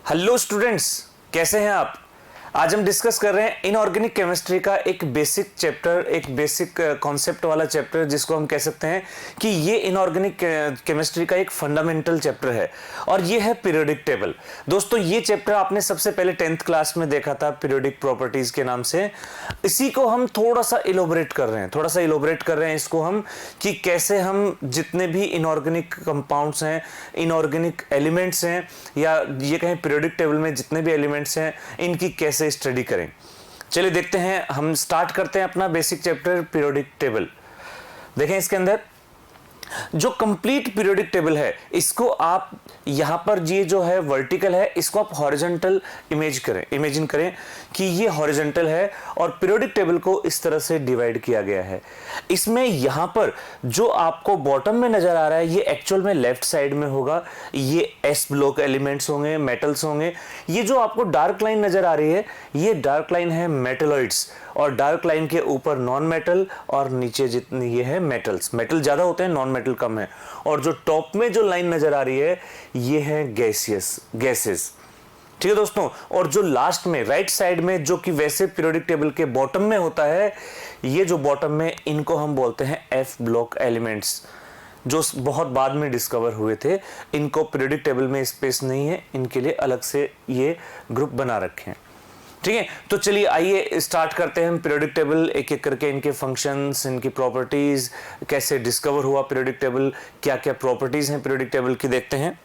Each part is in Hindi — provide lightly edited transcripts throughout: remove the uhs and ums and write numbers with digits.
हेलो स्टूडेंट्स, कैसे हैं आप। आज हम डिस्कस कर रहे हैं इनऑर्गेनिक केमिस्ट्री का एक बेसिक चैप्टर, एक बेसिक कॉन्सेप्ट वाला चैप्टर, जिसको हम कह सकते हैं कि ये इनऑर्गेनिक केमिस्ट्री का एक फंडामेंटल चैप्टर है और ये है पीरियोडिक टेबल। दोस्तों, ये चैप्टर आपने सबसे पहले 10th क्लास में देखा था पीरियोडिक प्रॉपर्टीज के नाम से। इसी को हम थोड़ा सा इलोबरेट कर रहे हैं इसको हम, कि कैसे हम जितने भी इनऑर्गेनिक कंपाउंड्स हैं, इनऑर्गेनिक एलिमेंट्स हैं, या ये कहें पीरियोडिक टेबल में जितने भी एलिमेंट्स हैं, इनकी कैसे स्टडी करें। चलिए देखते हैं, हम स्टार्ट करते हैं अपना बेसिक चैप्टर पीरियोडिक टेबल। देखें, इसके अंदर जो कंप्लीट पीरियोडिक टेबल है, इसको आप यहां पर ये जो है वर्टिकल है, इसको आप हॉरिजॉन्टल इमेजिन करें कि ये हॉरिजॉन्टल है और पीरियोडिक टेबल को इस तरह से डिवाइड किया गया है। इसमें यहां पर जो आपको बॉटम में नजर आ रहा है, ये एक्चुअल में लेफ्ट साइड में होगा, ये एस ब्लॉक एलिमेंट्स होंगे, मेटल्स होंगे। ये जो आपको डार्क लाइन नजर आ रही है, ये डार्क लाइन है मेटलॉइड्स, और डार्क लाइन के ऊपर नॉन मेटल और नीचे जितनी ये है मेटल्स। मेटल ज्यादा होते हैं, नॉन मेटल कम है। और जो टॉप में जो लाइन नजर आ रही है, ये है गैसेस। ठीक है दोस्तों। और जो लास्ट में राइट साइड में, जो कि वैसे पीरियोडिक टेबल के बॉटम में होता है, ये जो बॉटम में, इनको हम बोलते हैं एफ ब्लॉक एलिमेंट्स, जो बहुत बाद में डिस्कवर हुए थे। इनको पीरियोडिक टेबल में स्पेस नहीं है, इनके लिए अलग से ये ग्रुप बना रखे हैं। ठीक है, तो चलिए आइए स्टार्ट करते हैं हम पीरियोडिक टेबल, एक एक करके इनके फंक्शंस, इनकी प्रॉपर्टीज, कैसे डिस्कवर हुआ पीरियोडिक टेबल, क्या क्या प्रॉपर्टीज हैं पीरियोडिक टेबल की, देखते हैं।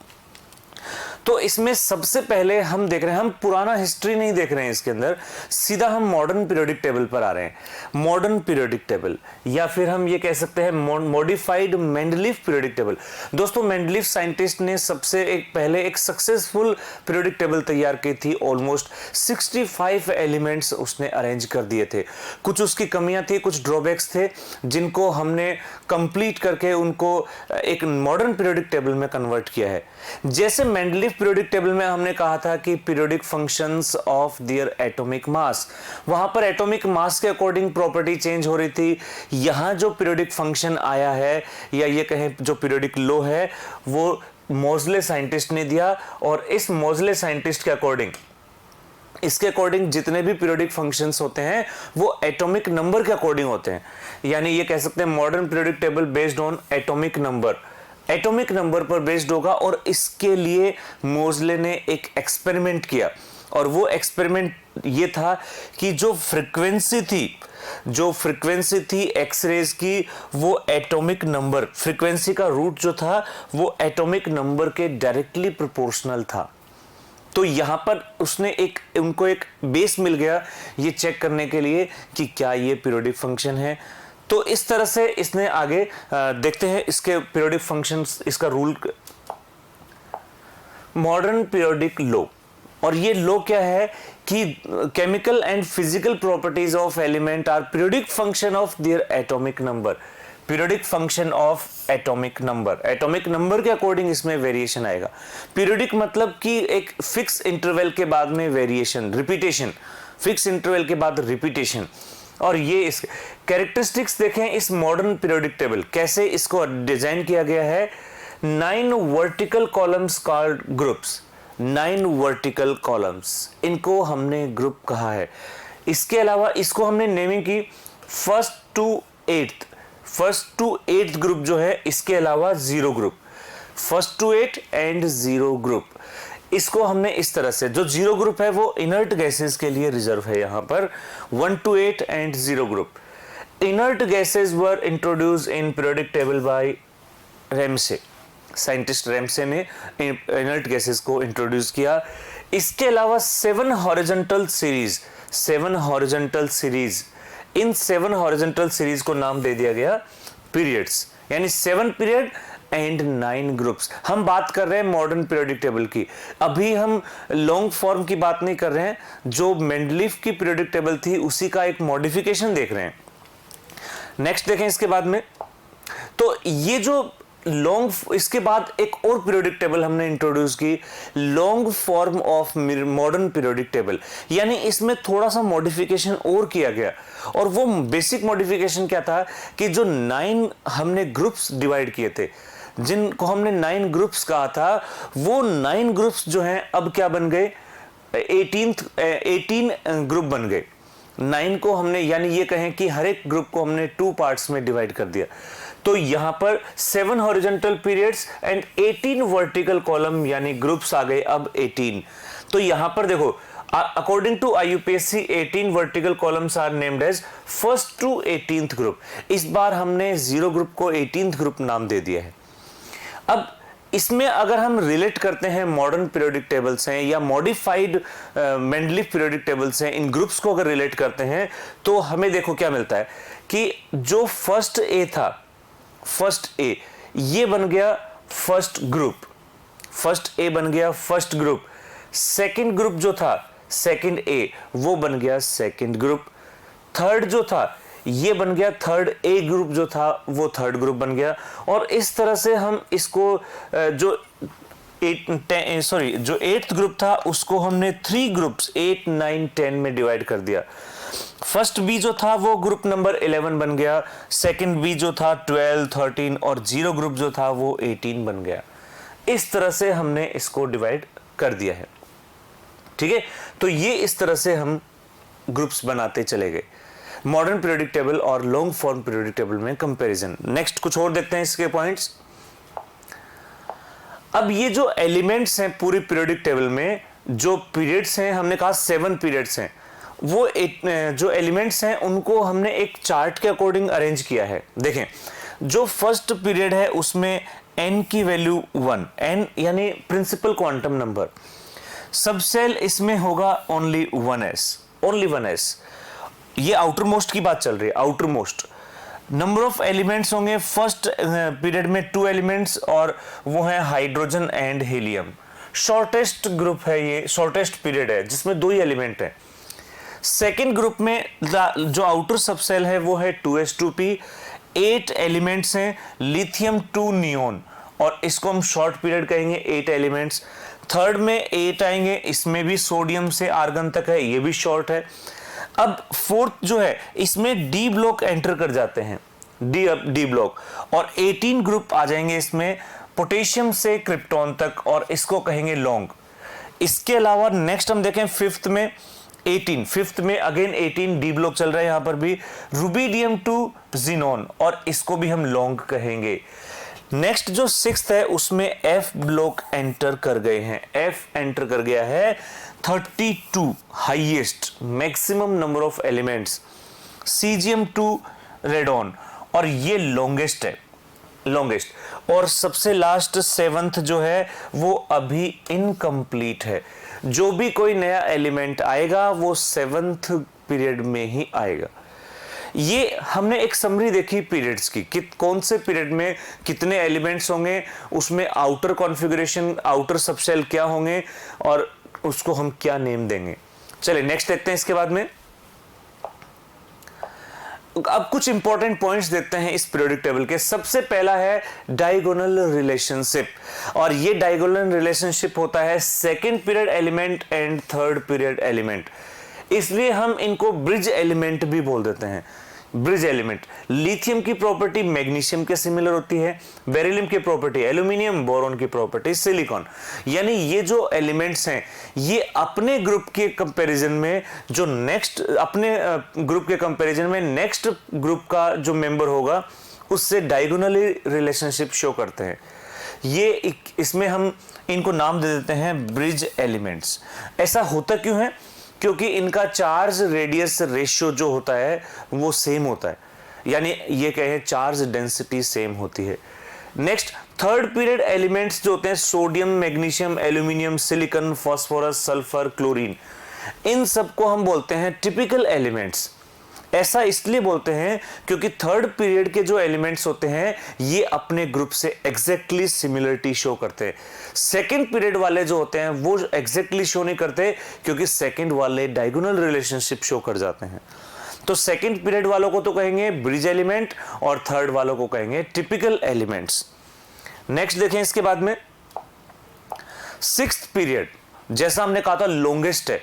तो इसमें सबसे पहले हम देख रहे हैं, हम पुराना हिस्ट्री नहीं देख रहे हैं इसके अंदर, सीधा हम मॉडर्न पीरियोडिक टेबल पर आ रहे हैं। मॉडर्न पीरियोडिक टेबल, या फिर हम ये कह सकते हैं मॉडिफाइड मेंडलीफ पीरियोडिक टेबल। दोस्तों, मेंडलीफ साइंटिस्ट ने सबसे पहले एक सक्सेसफुल पीरियोडिक टेबल तैयार की थी। ऑलमोस्ट 65 एलिमेंट्स उसने अरेंज कर दिए थे। कुछ उसकी कमियां थी, कुछ ड्रॉबैक्स थे, जिनको हमने कंप्लीट करके उनको एक मॉडर्न पीरियोडिक टेबल में कन्वर्ट किया है। जैसे मेंडलीफ पीरियोडिक टेबल में हमने कहा था कि periodic functions of their atomic mass, वहां पर एटॉमिक मास के अकॉर्डिंग प्रॉपर्टी चेंज हो रही थी। यहां जो पीरियोडिक फंक्शन आया है, या ये कहें जो पीरियोडिक लॉ है, वो मोज़ले साइंटिस्ट ने दिया, और इस मोज़ले साइंटिस्ट के अकॉर्डिंग, इसके अकॉर्डिंग जितने भी पीरियोडिक फंक्शंस होते हैं वो एटॉमिक नंबर के अकॉर्डिंग होते हैं। यानी ये कह सकते हैं modern periodic table based on atomic number पर बेस्ड होगा। और इसके लिए मोज़ले ने एक एक्सपेरिमेंट किया, और वो एक्सपेरिमेंट ये था कि जो फ्रीक्वेंसी थी एक्सरेज की, वो एटॉमिक नंबर, फ्रीक्वेंसी का रूट जो था वो एटॉमिक नंबर के डायरेक्टली प्रोपोर्शनल था। तो यहां पर उसने उनको एक बेस मिल गया ये चेक करने के लिए कि क्या ये पीरियोडिक फंक्शन है। तो इस तरह से इसने आगे देखते हैं इसके पीरियोडिक फंक्शंस, इसका रूल, मॉडर्न पीरियोडिक लॉ। और ये लॉ क्या है कि chemical and physical properties of element are periodic function of their atomic number. Periodic function of atomic number के अकॉर्डिंग इसमें वेरिएशन आएगा। पीरियोडिक मतलब कि एक फिक्स इंटरवल के बाद में वेरिएशन, रिपीटेशन, फिक्स इंटरवल के बाद रिपीटेशन। और ये इस कैरेक्टरिस्टिक्स देखें इस मॉडर्न पीरियोडिक टेबल, कैसे इसको डिजाइन किया गया है। 9 vertical columns called groups, 9 vertical columns, इनको हमने ग्रुप कहा है। इसके अलावा इसको हमने नेमिंग की फर्स्ट टू एट्थ ग्रुप जो है, इसके अलावा 0 group, first to 8 and 0 group. इसको हमने इस तरह से, जो 0 ग्रुप है वो इनर्ट गैसेस के लिए रिजर्व है। यहां पर 1 to 8 and 0 group. Inert gases were introduce in periodic table by Ramsay, scientist Ramsay ने इनर्ट गैसेस को इंट्रोड्यूस किया। इसके अलावा 7 हॉरिजॉन्टल सीरीज, इन 7 हॉरिजॉन्टल सीरीज को नाम दे दिया गया पीरियड्स, यानी 7 पीरियड एंड 9 ग्रुप्स। हम बात कर रहे हैं मॉडर्न पीरियोडिक टेबल की, अभी हम लॉन्ग फॉर्म की बात नहीं कर रहे हैं। जो मेंडलीफ की पीरियोडिक टेबल थी उसी का एक मॉडिफिकेशन देख रहे हैं। नेक्स्ट देखें इसके बाद में, तो ये जो इसके बाद एक और पीरियोडिक टेबल हमने इंट्रोड्यूस की, long form of modern periodic table, यानी इसमें थोड़ा सा मॉडिफिकेशन और किया गया। और वो बेसिक मॉडिफिकेशन क्या था कि जो 9 हमने ग्रुप्स डिवाइड किए थे, जिनको हमने 9 ग्रुप्स कहा था, वो 9 ग्रुप्स जो हैं अब क्या बन गए, 18 ग्रुप बन गए। 9 को हमने, यानी ये कहें कि हर एक ग्रुप को हमने 2 पार्ट्स में डिवाइड कर दिया। तो यहां पर 7 horizontal periods and 18 vertical column यानी ग्रुप्स आ गए अब 18। तो यहां पर देखो, according to IUPAC 18 vertical columns are named as first to 18th group. इस बार हमने 0 ग्रुप को 18th ग्रुप नाम दे दिया है। अब इसमें अगर हम रिलेट करते हैं मॉडर्न पीरियोडिक टेबल्स हैं या मॉडिफाइड मेंडलीफ पीरियोडिक टेबल्स हैं, इन ग्रुप्स को अगर रिलेट करते हैं तो हमें देखो क्या मिलता है कि जो फर्स्ट ए था, फर्स्ट ए ये बन गया फर्स्ट ग्रुप, फर्स्ट ए बन गया फर्स्ट ग्रुप। सेकंड ग्रुप जो था, सेकंड ए, वो बन गया सेकंड ग्रुप। थर्ड जो था ये बन गया थर्ड ए ग्रुप, जो था वो थर्ड ग्रुप बन गया। और इस तरह से हम इसको जो 8th ग्रुप था उसको हमने 3 ग्रुप्स 8, 9, 10 में डिवाइड कर दिया। फर्स्ट बी जो था वो ग्रुप नंबर 11 बन गया, सेकंड बी जो था 12, 13 और 0 ग्रुप जो था वो 18 बन गया। इस तरह से हमने इसको डिवाइड कर दिया है। ठीक है, तो ये इस तरह से हम ग्रुप्स बनाते चले गए मॉडर्न पीरियोडिक टेबल और लॉन्ग फॉर्म पीरियोडिक टेबल में कंपैरिजन। नेक्स्ट कुछ और देखते हैं इसके पॉइंट्स। अब ये जो एलिमेंट्स हैं पूरी पीरियोडिक टेबल में, जो पीरियड्स हैं, हमने कहा 7 पीरियड्स हैं, वो जो एलिमेंट्स हैं उनको हमने एक चार्ट के अकॉर्डिंग अरेंज किया है। देखें, जो फर्स्ट पीरियड है उसमें n की वैल्यू 1, n यानी प्रिंसिपल क्वांटम नंबर। सबसेल इसमें होगा ओनली 1s। ये आउटर मोस्ट की बात चल रही है, outer most. Number of elements होंगे फर्स्ट पीरियड में 2 एलिमेंट्स और वो है hydrogen and helium. Shortest group है ये, शॉर्टेस्ट पीरियड है जिसमें 2 ही एलिमेंट है। सेकेंड ग्रुप में जो आउटर सबसेल है वो है 2s2p, 8 एलिमेंट्स हैं, लिथियम 2 नियोन, और इसको हम शॉर्ट पीरियड कहेंगे, 8 एलिमेंट्स। थर्ड में 8 आएंगे, इसमें भी सोडियम से आर्गन तक है, ये भी शॉर्ट है। अब फोर्थ जो है इसमें डी ब्लॉक एंटर कर जाते हैं, डी ब्लॉक, और 18 ग्रुप आ जाएंगे इसमें पोटेशियम से क्रिप्टॉन तक, और इसको कहेंगे लॉन्ग। इसके अलावा नेक्स्ट हम देखें फिफ्थ में अगेन 18 डी ब्लॉक चल रहा है, यहां पर भी रुबिडियम टू जिनोन, और इसको भी हम लॉन्ग कहेंगे। नेक्स्ट जो सिक्स्थ है उसमें एफ ब्लॉक एंटर कर गए हैं, एफ एंटर कर गया है 32 highest maximum number of elements, CGM2 radon, और ये लॉन्गेस्ट है, लॉन्गेस्ट। और सबसे लास्ट 7th जो है वो अभी इनकम्प्लीट है। जो भी कोई नया एलिमेंट आएगा वो 7th पीरियड में ही आएगा। ये हमने एक समरी देखी पीरियड्स की कि कौन से पीरियड में कितने एलिमेंट्स होंगे, उसमें आउटर कॉन्फ़िगरेशन, आउटर सबसेल क्या होंगे और उसको हम क्या नेम देंगे। चलिए नेक्स्ट देखते हैं इसके बाद में। अब कुछ इंपॉर्टेंट पॉइंट्स देखते हैं इस पीरियोडिक टेबल के। सबसे पहला है डायगोनल रिलेशनशिप, और ये डायगोनल रिलेशनशिप होता है second period element and third period element, इसलिए हम इनको ब्रिज एलिमेंट भी बोल देते हैं। ब्रिज एलिमेंट, लिथियम की प्रॉपर्टी मैग्नीशियम के सिमिलर होती है, बेरिलियम की प्रॉपर्टी एल्यूमिनियम, बोरॉन की प्रॉपर्टी सिलिकॉन। यानी ये जो एलिमेंट्स हैं ये अपने ग्रुप के कंपैरिजन में जो नेक्स्ट, अपने ग्रुप के कंपैरिजन में नेक्स्ट ग्रुप का जो मेंबर होगा उससे डायगोनली रिलेशनशिप शो करते हैं। ये इसमें हम इनको नाम दे देते हैं ब्रिज एलिमेंट्स। ऐसा होता क्यों है? क्योंकि इनका चार्ज रेडियस रेशियो जो होता है वो सेम होता है, यानी ये कहें चार्ज डेंसिटी सेम होती है। नेक्स्ट थर्ड पीरियड एलिमेंट्स जो होते हैं sodium, magnesium, aluminium, silicon, phosphorus, sulphur, chlorine, इन सबको हम बोलते हैं टिपिकल एलिमेंट्स। ऐसा इसलिए बोलते हैं क्योंकि थर्ड पीरियड के जो एलिमेंट्स होते हैं ये अपने ग्रुप से एग्जैक्टली सिमिलरिटी शो करते हैं। सेकंड पीरियड वाले जो होते हैं वो एग्जैक्टली शो नहीं करते क्योंकि सेकंड वाले डायगोनल रिलेशनशिप शो कर जाते हैं। तो सेकंड पीरियड वालों को तो कहेंगे ब्रिज एलिमेंट और थर्ड वालों को कहेंगे टिपिकल एलिमेंट्स। नेक्स्ट देखें इसके बाद में सिक्स्थ पीरियड, जैसा हमने कहा था लॉन्गेस्ट है,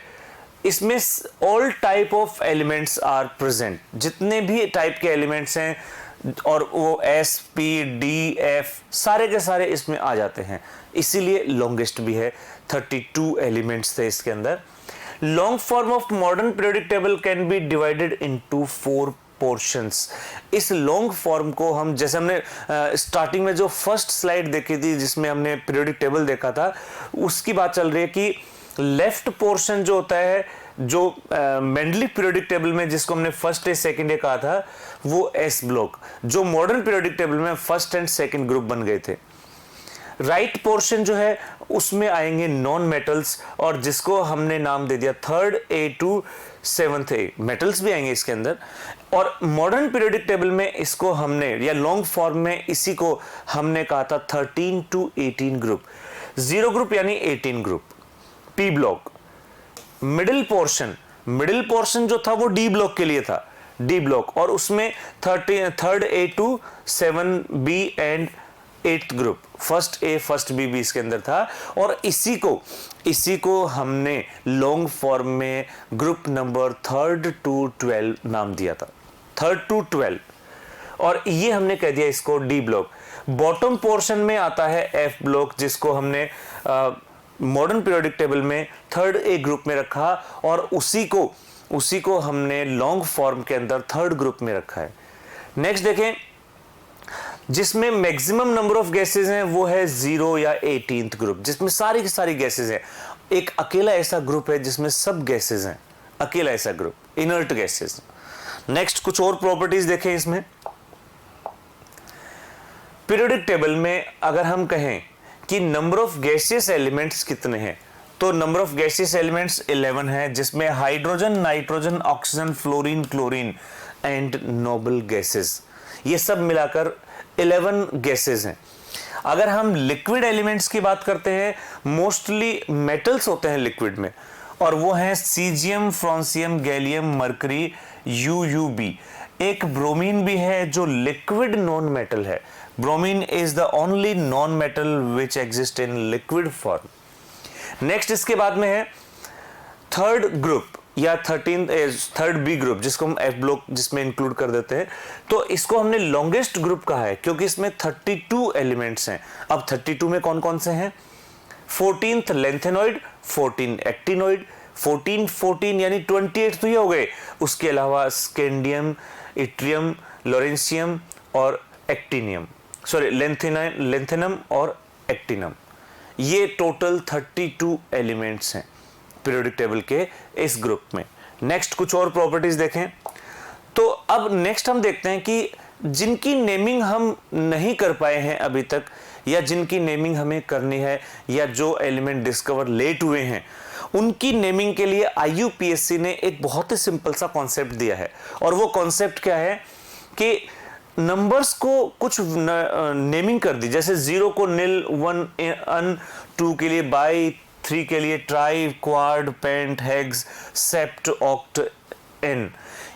इसमें all type of elements are present. जितने भी टाइप के एलिमेंट्स हैं और वो एस पी डी एफ सारे के सारे इसमें आ जाते हैं, इसीलिए लॉन्गेस्ट भी है। 32 एलिमेंट्स थे इसके अंदर। Long form of modern periodic table can be divided into 4 portions. इस लॉन्ग फॉर्म को हम, जैसे हमने स्टार्टिंग में जो फर्स्ट स्लाइड देखी थी जिसमें हमने पीरियोडिक टेबल देखा था, उसकी बात चल रही है कि लेफ्ट पोर्शन जो होता है, जो मेंडली पीरियोडिक टेबल में जिसको हमने फर्स्ट ए सेकंड ए कहा था, वो एस ब्लॉक, जो मॉडर्न पीरियोडिक टेबल में फर्स्ट एंड सेकंड ग्रुप बन गए थे। राइट पोर्शन जो है उसमें आएंगे नॉन मेटल्स, और जिसको हमने नाम दे दिया third A to seventh A, metals भी आएंगे इसके अंदर। और मॉडर्न पीरियोडिक टेबल में इसको हमने, या लॉन्ग फॉर्म में इसी को हमने कहा था 13 to 18 ग्रुप। 0 ग्रुप यानी 18 group, P block. Middle portion जो था वो डी ब्लॉक के लिए था, डी ब्लॉक, और उसमें third A to 7 B and 8th group, first A first B भी इसके अंदर था। और इसी को हमने लॉन्ग फॉर्म में ग्रुप नंबर 3rd to 12 नाम दिया था, 3rd to 12, और ये हमने कह दिया इसको डी ब्लॉक। बॉटम पोर्शन में आता है एफ ब्लॉक, जिसको हमने मॉडर्न पीरियोडिक टेबल में 3rd ए ग्रुप में रखा, और उसी को हमने लॉन्ग फॉर्म के अंदर 3rd ग्रुप में रखा है। नेक्स्ट देखें, जिसमें मैक्सिमम नंबर ऑफ गैसेस हैं वो है 0 या 18th ग्रुप, जिसमें सारी की सारी गैसेस हैं। एक अकेला ऐसा ग्रुप है जिसमें सब गैसेस हैं, अकेला ऐसा ग्रुप, इनर्ट गैसेस। नेक्स्ट कुछ और प्रॉपर्टीज देखें इसमें। पीरियोडिक टेबल में अगर हम कहें कि नंबर ऑफ गैसियस एलिमेंट्स कितने हैं, तो नंबर ऑफ गैसियस एलिमेंट्स 11 है, जिसमें hydrogen, nitrogen, oxygen, fluorine, chlorine and noble gases, ये सब मिलाकर 11 गैसेस हैं। अगर हम लिक्विड एलिमेंट्स की बात करते हैं, मोस्टली मेटल्स होते हैं लिक्विड में, और वो हैं सीजियम, फ्रांसियम, गैलियम, मरकरी, यूयूबी। एक ब्रोमीन भी है जो लिक्विड नॉन मेटल है। Bromine is the only non metal which exist in liquid form. Next इसके बाद में है थर्ड ग्रुप या 3rd बी ग्रुप, जिसको हम एफ ब्लॉक जिसमें इंक्लूड कर देते हैं। तो इसको हमने लॉन्गेस्ट ग्रुप कहा है क्योंकि इसमें 32 एलिमेंट्स हैं। अब 32 में कौन कौन से हैं? 14th लेंथेनॉइड, 14 एक्टिनॉइड, 14 यानी 28 तो ये हो गए। उसके अलावा स्कैंडियम, इट्रियम, लॉरेंशियम और एक्टिनियम, सॉरी लेंथेनम और एक्टिनम, ये टोटल 32 एलिमेंट्स हैं पीरियोडिक टेबल के इस ग्रुप में। नेक्स्ट कुछ और प्रॉपर्टीज देखें। तो अब नेक्स्ट हम देखते हैं कि जिनकी नेमिंग हम नहीं कर पाए हैं अभी तक, या जिनकी नेमिंग हमें करनी है, या जो एलिमेंट डिस्कवर लेट हुए हैं, उनकी नेमिंग के लिए IUPAC ने एक बहुत ही सिंपल सा कॉन्सेप्ट दिया है। और वो कॉन्सेप्ट क्या है कि नंबर्स को कुछ नेमिंग कर दी, जैसे 0 को निल, 1 अन, 2 के लिए बाई, 3 के लिए tri, quad, pent, hex, sept, oct, en.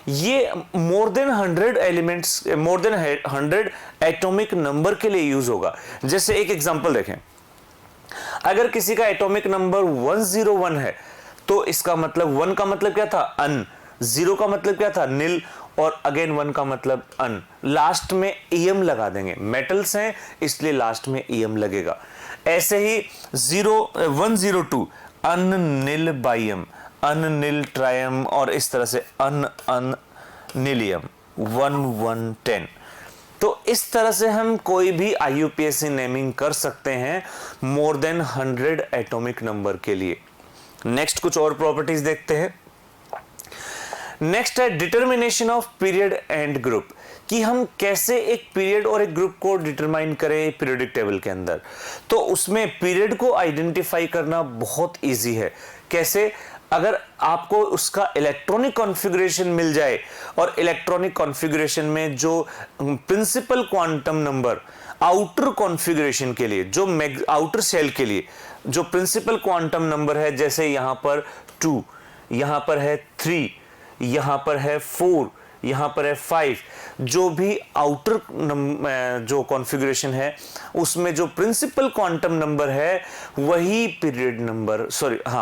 ये more than 100 elements, more than 100 atomic number के लिए यूज होगा। जैसे एक एग्जांपल देखें, अगर किसी का एटॉमिक नंबर 101 है तो इसका मतलब 1 का मतलब क्या था? अन, 0 का मतलब क्या था? निल, और अगेन 1 का मतलब अन। लास्ट में EM लगा देंगे, मेटल्स हैं इसलिए लास्ट में EM लगेगा। ऐसे ही 102 अन निल बाइयम, अन निल ट्रायम, और इस तरह से अन निलियम, 1110। तो इस तरह से हम कोई भी IUPAC नेमिंग कर सकते हैं मोर देन 100 एटॉमिक नंबर के लिए। नेक्स्ट कुछ और प्रॉपर्टीज देखते हैं। नेक्स्ट है determination of period and group, कि हम कैसे एक पीरियड और एक ग्रुप को डिटरमाइन करें पीरियोडिक टेबल के अंदर। तो उसमें पीरियड को आइडेंटिफाई करना बहुत इजी है। कैसे? अगर आपको उसका इलेक्ट्रॉनिक कॉन्फ़िगरेशन मिल जाए, और इलेक्ट्रॉनिक कॉन्फ़िगरेशन में जो principal quantum number outer configuration के लिए, जो आउटर शेल के लिए जो प्रिंसिपल क्वांटम नंबर है, जैसे यहां पर 2, यहां पर है 3, यहां पर है 4, यहां पर है 5, जो भी आउटर जो कॉन्फ़िगरेशन है उसमें जो प्रिंसिपल क्वांटम नंबर है वही पीरियड नंबर,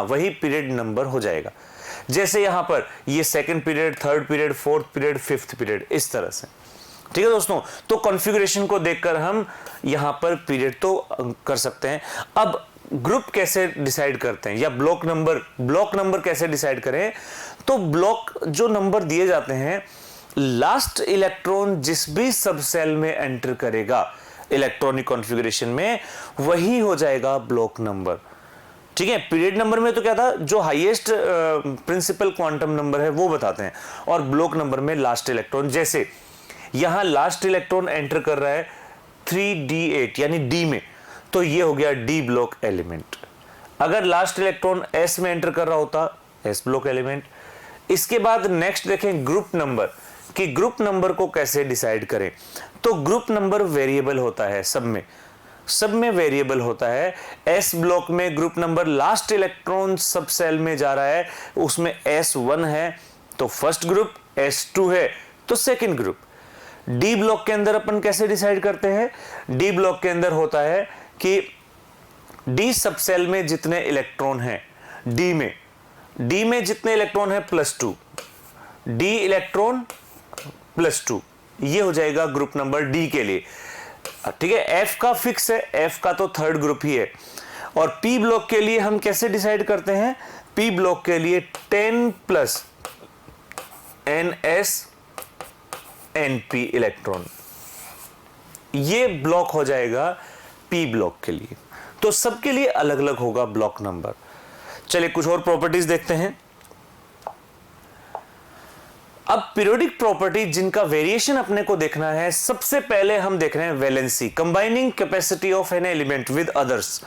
वही पीरियड नंबर हो जाएगा। जैसे यहां पर ये 2nd period, 3rd period, 4th period, 5th period, इस तरह से। ठीक है दोस्तों, तो कॉन्फ़िगरेशन को देखकर हम यहां पर पीरियड तो कर सकते हैं। अब ग्रुप कैसे डिसाइड करते हैं या ब्लॉक नंबर कैसे डिसाइड करें? तो ब्लॉक जो नंबर दिए जाते हैं, लास्ट इलेक्ट्रॉन जिस भी सब सेल में एंटर करेगा इलेक्ट्रॉनिक कॉन्फ़िगरेशन में, वही हो जाएगा ब्लॉक नंबर। ठीक है, पीरियड नंबर में तो क्या था, जो हाईएस्ट प्रिंसिपल क्वांटम नंबर है वो बताते हैं, और ब्लॉक नंबर में लास्ट इलेक्ट्रॉन। जैसे यहां लास्ट इलेक्ट्रॉन एंटर कर रहा है 3d8 यानी डी में, तो ये हो गया डी ब्लॉक एलिमेंट। अगर लास्ट इलेक्ट्रॉन एस में एंटर कर रहा होता, एस ब्लॉक एलिमेंट। इसके बाद नेक्स्ट देखें ग्रुप नंबर, कि ग्रुप नंबर को कैसे डिसाइड करें। तो ग्रुप नंबर वेरिएबल होता है, सब में वेरिएबल होता है। एस ब्लॉक में ग्रुप नंबर, लास्ट इलेक्ट्रॉन सब सेल में जा रहा है, उसमें S1 है तो फर्स्ट ग्रुप, S2 है तो सेकंड ग्रुप। डी ब्लॉक के अंदर अपन कैसे डिसाइड करते हैं? डी ब्लॉक के अंदर होता है कि डी सब सेल में जितने इलेक्ट्रॉन हैं, डी में जितने इलेक्ट्रॉन है +2, डी इलेक्ट्रॉन +2, ये हो जाएगा ग्रुप नंबर डी के लिए। ठीक है, एफ का फिक्स है, एफ का तो थर्ड ग्रुप ही है। और पी ब्लॉक के लिए हम कैसे डिसाइड करते हैं? पी ब्लॉक के लिए 10 + NS NP इलेक्ट्रॉन, ये ब्लॉक हो जाएगा पी ब्लॉक के लिए। तो सबके लिए अलग अलग होगा ब्लॉक नंबर। चलिए कुछ और प्रॉपर्टीज देखते हैं। अब पीरियोडिक प्रॉपर्टी जिनका वेरिएशन अपने को देखना है, सबसे पहले हम देख रहे हैं valency, combining capacity of an element with others.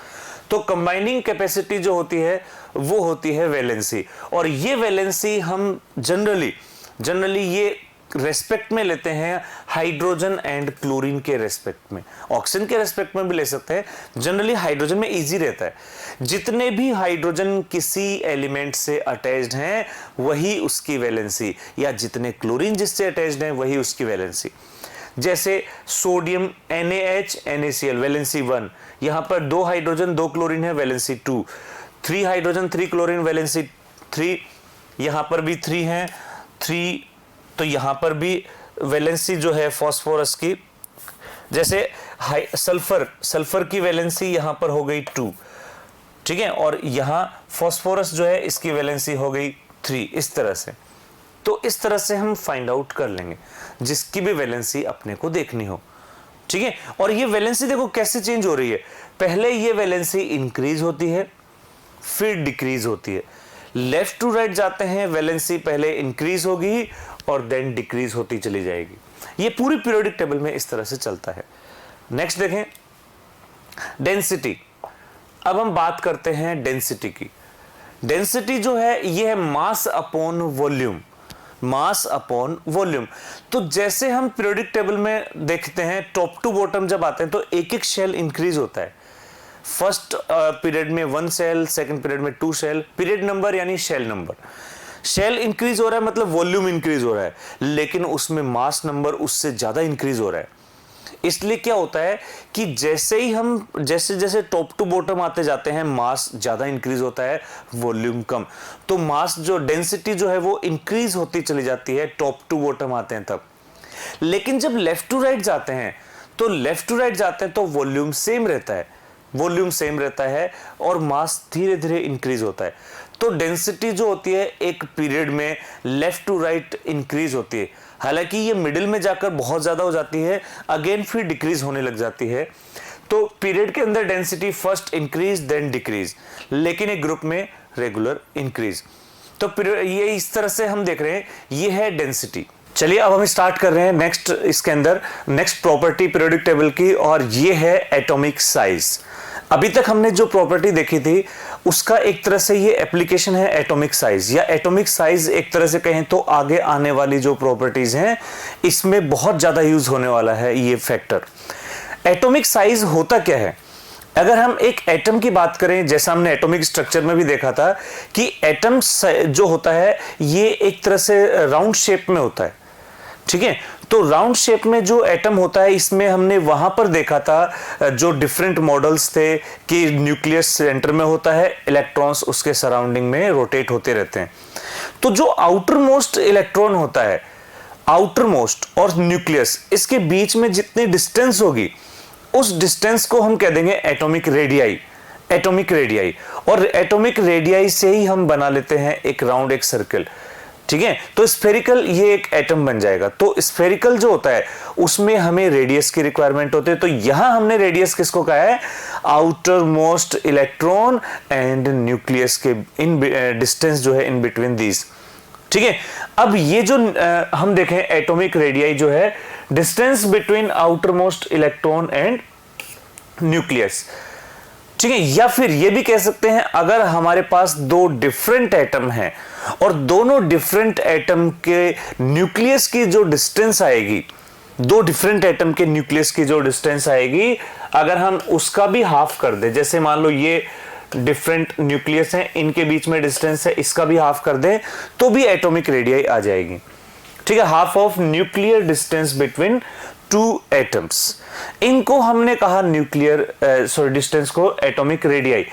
तो कंबाइनिंग कैपेसिटी जो होती है वो होती है वैलेंसी, और ये वैलेंसी हम जनरली ये रेस्पेक्ट में लेते हैं हाइड्रोजन एंड क्लोरीन के रेस्पेक्ट में, ऑक्सीजन के रेस्पेक्ट में भी ले सकते हैं। जनरली हाइड्रोजन में इजी रहता है, जितने भी हाइड्रोजन किसी एलिमेंट से अटैच्ड हैं वही उसकी वैलेंसी, या जितने क्लोरीन जिससे अटैच्ड हैं वही उसकी वैलेंसी। जैसे सोडियम NaH NaCl वैलेंसी 1, यहां पर 2 हाइड्रोजन 2 क्लोरीन है, वैलेंसी 2, 3 हाइड्रोजन 3 क्लोरीन वैलेंसी 3, यहां पर भी 3 है 3, तो यहां पर भी वैलेंसी जो है फास्फोरस की, जैसे सल्फर की वैलेंसी यहां पर हो गई 2, ठीक है, और यहां फास्फोरस जो है इसकी वैलेंसी हो गई 3, इस तरह से। तो इस तरह से हम फाइंड आउट कर लेंगे जिसकी भी वैलेंसी अपने को देखनी हो, ठीक है। और ये वैलेंसी देखो कैसे चेंज हो रही है, पहले ये वैलेंसी इंक्रीज होती है फिर डिक्रीज होती है, लेफ्ट टू राइट जाते हैं वैलेंसी पहले इंक्रीज होगी और देन डिक्रीज होती चली जाएगी। ये पूरी पीरियोडिक टेबल में इस तरह से चलता है। नेक्स्ट देखें डेंसिटी। अब हम बात करते हैं डेंसिटी की। डेंसिटी जो है ये है mass upon volume, mass upon volume. तो जैसे हम पीरियोडिक टेबल में देखते हैं टॉप टू बॉटम जब आते हैं तो एक एक शेल इंक्रीज होता है। फर्स्ट पीरियड में 1 सेल, सेकंड पीरियड में 2 सेल, पीरियड नंबर यानी शेल नंबर। शेल इंक्रीज हो रहा है मतलब वॉल्यूम इंक्रीज हो रहा है, लेकिन उसमें मास नंबर उससे ज्यादा इंक्रीज हो रहा है। इसलिए क्या होता है कि जैसे ही हम जैसे टॉप टू बॉटम आते जाते हैं मास ज्यादा इंक्रीज होता है, वॉल्यूम कम। तो मास जो डेंसिटी जो है वो इंक्रीज होती चली जाती है टॉप टू बॉटम आते हैं तब। लेकिन जब लेफ्ट टू राइट जाते हैं तो वॉल्यूम सेम रहता है और मास धीरे धीरे इंक्रीज होता है। तो डेंसिटी जो होती है एक पीरियड में लेफ्ट टू राइट इंक्रीज होती है, हालांकि ये मिडिल में जाकर बहुत ज्यादा हो जाती है, अगेन फिर डिक्रीज होने लग जाती है। तो पीरियड के अंदर density first increase then decrease, लेकिन एक ग्रुप में रेगुलर इंक्रीज। तो ये इस तरह से हम देख रहे हैं, ये है डेंसिटी। चलिए अब हम स्टार्ट कर रहे हैं नेक्स्ट, इसके अंदर नेक्स्ट प्रॉपर्टी पीरियोडिक टेबल की, और ये है एटॉमिक साइज। अभी तक हमने जो प्रॉपर्टी देखी थी उसका एक तरह से ये एप्लीकेशन है एटॉमिक साइज, या एटॉमिक साइज एक तरह से कहें तो आगे आने वाली जो प्रॉपर्टीज हैं इसमें बहुत ज्यादा यूज होने वाला है ये फैक्टर। एटॉमिक साइज होता क्या है? अगर हम एक एटम की बात करें, जैसा हमने एटॉमिक स्ट्रक्चर में भी देखा था कि एटम जो होता है ये एक तरह से राउंड शेप में होता है, ठीक है। तो राउंड शेप में जो एटम होता है इसमें हमने वहां पर देखा था जो डिफरेंट मॉडल्स थे कि न्यूक्लियस सेंटर में होता है, इलेक्ट्रॉन्स उसके सराउंडिंग में रोटेट होते रहते हैं। तो जो आउटर मोस्ट इलेक्ट्रॉन होता है, आउटर मोस्ट और न्यूक्लियस, इसके बीच में जितनी डिस्टेंस होगी उस डिस्टेंस को हम कह देंगे एटॉमिक रेडियाई, एटॉमिक रेडियाई। और एटॉमिक रेडियाई से ही हम बना लेते हैं एक राउंड, एक सर्कल, ठीक है। तो स्फेरिकल ये एक एटम बन जाएगा। तो स्फेरिकल जो होता है उसमें हमें रेडियस की रिक्वायरमेंट होती है। तो यहां हमने रेडियस किसको कहा है, outer most electron and nucleus के इन डिस्टेंस जो है इन बिटवीन दीज, ठीक है। अब ये जो हम देखें एटॉमिक रेडियाई जो है distance between outer most electron and nucleus, ठीक है। या फिर ये भी कह सकते हैं अगर हमारे पास दो डिफरेंट एटम हैं और दोनों डिफरेंट एटम के न्यूक्लियस की जो डिस्टेंस आएगी, दो डिफरेंट एटम के न्यूक्लियस की जो डिस्टेंस आएगी, अगर हम उसका भी हाफ कर दे, जैसे मान लो ये डिफरेंट न्यूक्लियस हैं, इनके बीच में डिस्टेंस है, इसका भी हाफ कर दे तो भी एटॉमिक रेडियाई आ जाएगी, ठीक है। Half of nuclear distance between two atoms, इनको हमने कहा न्यूक्लियर डिस्टेंस को एटॉमिक रेडियाई।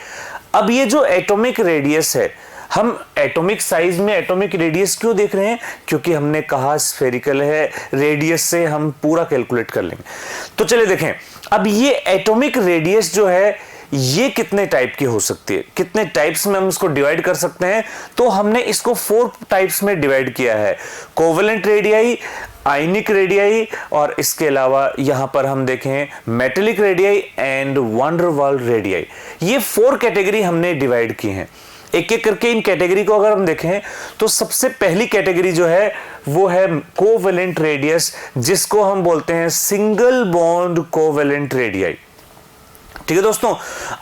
अब ये जो एटॉमिक रेडियस है, हम एटॉमिक साइज में एटॉमिक रेडियस क्यों देख रहे हैं, क्योंकि हमने कहा स्फेरिकल है, रेडियस से हम पूरा कैलकुलेट कर लेंगे। तो चलिए देखें, अब ये एटॉमिक रेडियस जो है ये कितने टाइप की हो सकती है, कितने टाइप्स में हम इसको डिवाइड कर सकते हैं। तो हमने इसको 4 टाइप्स में डिवाइड किया है, कोवेलेंट रेडियाई, आयनिक रेडियाई, और इसके अलावा यहां पर हम देखें metallic radii and van der Waals radii. ये 4 कैटेगरी हमने डिवाइड की हैं। एक एक करके इन कैटेगरी को अगर हम देखें तो सबसे पहली कैटेगरी जो है वो है कोवेलेंट रेडियस, जिसको हम बोलते हैं सिंगल बॉन्ड कोवेलेंट रेडियाई, ठीक है दोस्तों।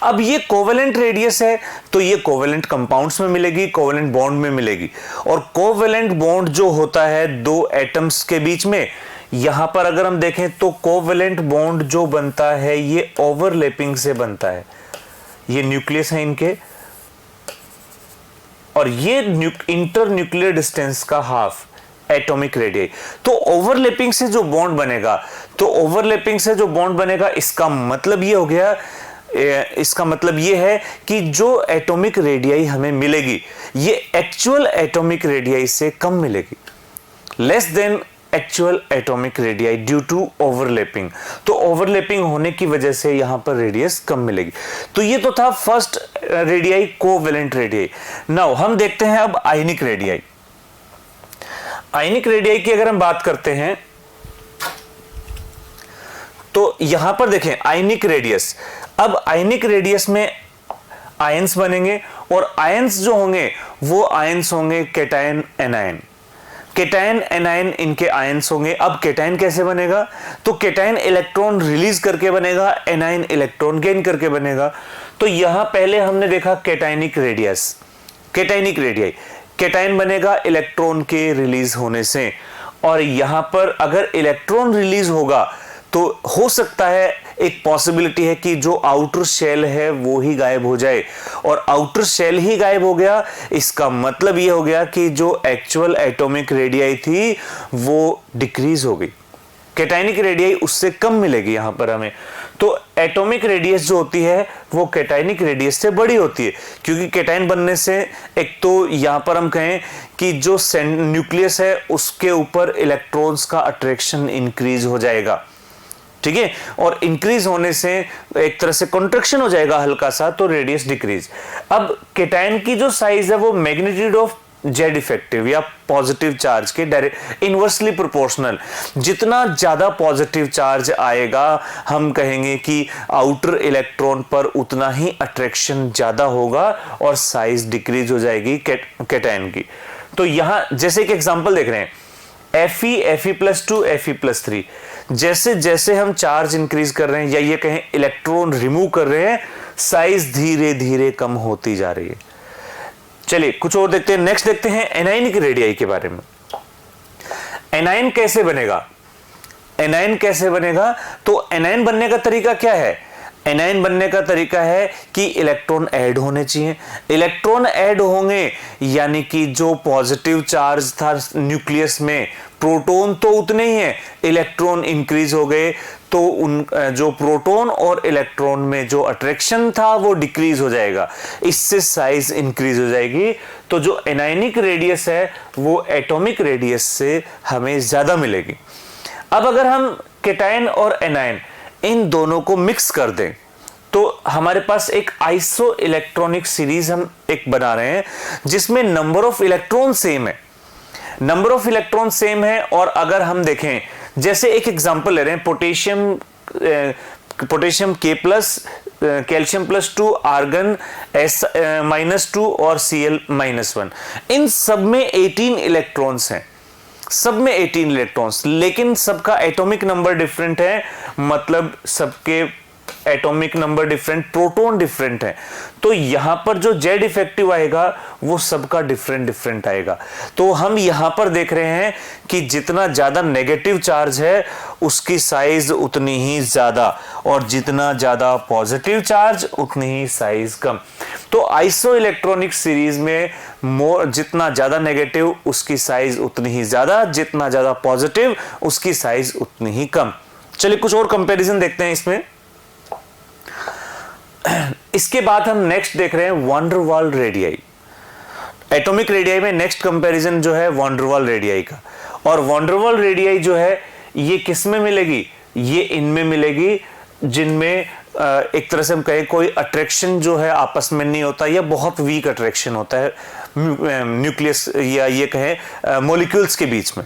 अब ये कोवेलेंट रेडियस है तो ये कोवेलेंट कंपाउंड्स में मिलेगी, कोवेलेंट बॉन्ड में मिलेगी। और कोवेलेंट बॉन्ड जो होता है दो एटम्स के बीच में, यहां पर अगर हम देखें तो कोवेलेंट बॉन्ड जो बनता है ये ओवरलैपिंग से बनता है। ये न्यूक्लियस है इनके, और ये इंटर न्यूक्लियर डिस्टेंस का हाफ एटॉमिक रेडियाई। तो ओवरलैपिंग से जो बॉन्ड बनेगा, तो ओवरलैपिंग से जो बॉन्ड बनेगा, इसका मतलब ये हो गया, इसका मतलब ये है कि जो एटॉमिक रेडियाई हमें मिलेगी ये एक्चुअल एटॉमिक रेडियाई से कम मिलेगी, less than actual atomic radii due to overlapping. तो ओवरलैपिंग होने की वजह से यहां पर रेडियस कम मिलेगी। तो ये तो था first radii, covalent radii. Now हम देखते हैं अब आयनिक रेडियाई। आयनिक रेडियाई की अगर हम बात करते हैं तो यहां पर देखें आयनिक रेडियस। अब आयनिक रेडियस में आयंस बनेंगे, और आयंस जो होंगे वो आयंस होंगे कैटायन एनायन। कैटायन एनायन इनके आयंस होंगे। अब कैटायन कैसे बनेगा, तो कैटायन इलेक्ट्रॉन रिलीज करके बनेगा, एनायन इलेक्ट्रॉन गेन करके बनेगा। तो यहां पहले हमने देखा cationic radius, cationic radii, cation बनेगा इलेक्ट्रॉन के रिलीज होने से। और यहां पर अगर इलेक्ट्रॉन रिलीज होगा तो हो सकता है, एक पॉसिबिलिटी है कि जो आउटर शेल है वो ही गायब हो जाए, और आउटर शेल ही गायब हो गया, इसका मतलब ये हो गया कि जो एक्चुअल एटॉमिक रेडियाई थी वो डिक्रीज हो गई, कैटायनिक रेडियाई उससे कम मिलेगी यहां पर हमें। तो एटॉमिक रेडियस जो होती है वो कैटायनिक रेडियस से बड़ी होती है, क्योंकि कैटायन बनने से एक तो यहां पर हम कहें कि जो न्यूक्लियस है उसके ऊपर इलेक्ट्रॉन्स का अट्रैक्शन इंक्रीज हो जाएगा, ठीक है। और इंक्रीज होने से एक तरह से कॉन्ट्रैक्शन हो जाएगा हल्का सा, तो रेडियस डिक्रीज। अब कैटायन की जो साइज है वो मैग्नीट्यूड ऑफ जेड इफेक्टिव या पॉजिटिव चार्ज के डायरेक्ट इनवर्सली प्रोपोर्शनल। जितना ज्यादा पॉजिटिव चार्ज आएगा हम कहेंगे कि आउटर इलेक्ट्रॉन पर उतना ही अट्रैक्शन ज्यादा होगा और साइज डिक्रीज हो जाएगी कैटायन की। तो यहां जैसे एक एग्जांपल देख रहे हैं, Fe+2 Fe+3, जैसे जैसे हम चार्ज इंक्रीज कर रहे हैं या ये कहें इलेक्ट्रॉन रिमूव कर रहे हैं, साइज धीरे धीरे कम होती जा रही है। चलिए कुछ और देखते हैं। नेक्स्ट देखते हैं एनायनिक रेडियाई के बारे में। एनायन कैसे बनेगा, एनायन कैसे बनेगा, तो एनायन बनने का तरीका क्या है। एनायन बनने का तरीका है कि इलेक्ट्रॉन ऐड होने चाहिए। इलेक्ट्रॉन ऐड होंगे यानी कि जो पॉजिटिव चार्ज था न्यूक्लियस में, प्रोटॉन तो उतने ही है, इलेक्ट्रॉन इंक्रीज हो गए, तो उन जो प्रोटॉन और इलेक्ट्रॉन में जो अट्रैक्शन था वो डिक्रीज हो जाएगा, इससे साइज इंक्रीज हो जाएगी। तो जो एनायनिक रेडियस है वो एटॉमिक रेडियस से हमें ज्यादा मिलेगी। अब अगर हम कैटायन और एनायन इन दोनों को मिक्स कर दें तो हमारे पास एक आइसो इलेक्ट्रॉनिक सीरीज हम एक बना रहे हैं जिसमें नंबर ऑफ इलेक्ट्रॉन सेम है, नंबर ऑफ इलेक्ट्रॉन सेम है। और अगर हम देखें, जैसे एक एग्जांपल ले रहे हैं, potassium K plus, calcium +2, argon S-2 और Cl-1, इन सब में 18 इलेक्ट्रॉन्स हैं, सब में 18 इलेक्ट्रॉन्स, लेकिन सबका एटॉमिक नंबर डिफरेंट है, मतलब सबके atomic number different, proton different है। तो यहां पर जो Z इफेक्टिव आएगा वो सबका डिफरेंट आएगा। तो हम यहां पर देख रहे हैं कि जितना ज्यादा नेगेटिव चार्ज है उसकी साइज उतनी ही ज्यादा, और जितना ज्यादा पॉजिटिव चार्ज उतनी ही साइज कम। तो आइसो इलेक्ट्रॉनिक सीरीज में जितना ज्यादा नेगेटिव उसकी साइज उतनी ही ज्यादा, जितना ज्यादा पॉजिटिव उसकी साइज उतनी ही कम। चलिए कुछ और कंपैरिजन देखते हैं इसमें। इसके बाद हम नेक्स्ट देख रहे हैं वैन डर वाल रेडियाई। एटॉमिक रेडियाई में नेक्स्ट कंपैरिजन जो है वैन डर वाल रेडियाई का। और वैन डर वाल रेडियाई जो है ये किस में मिलेगी, ये इनमें मिलेगी जिनमें एक तरह से हम कहें कोई अट्रैक्शन जो है आपस में नहीं होता, या बहुत वीक अट्रैक्शन होता है न्यूक्लियस या ये कहें मॉलिक्यूल्स के बीच में।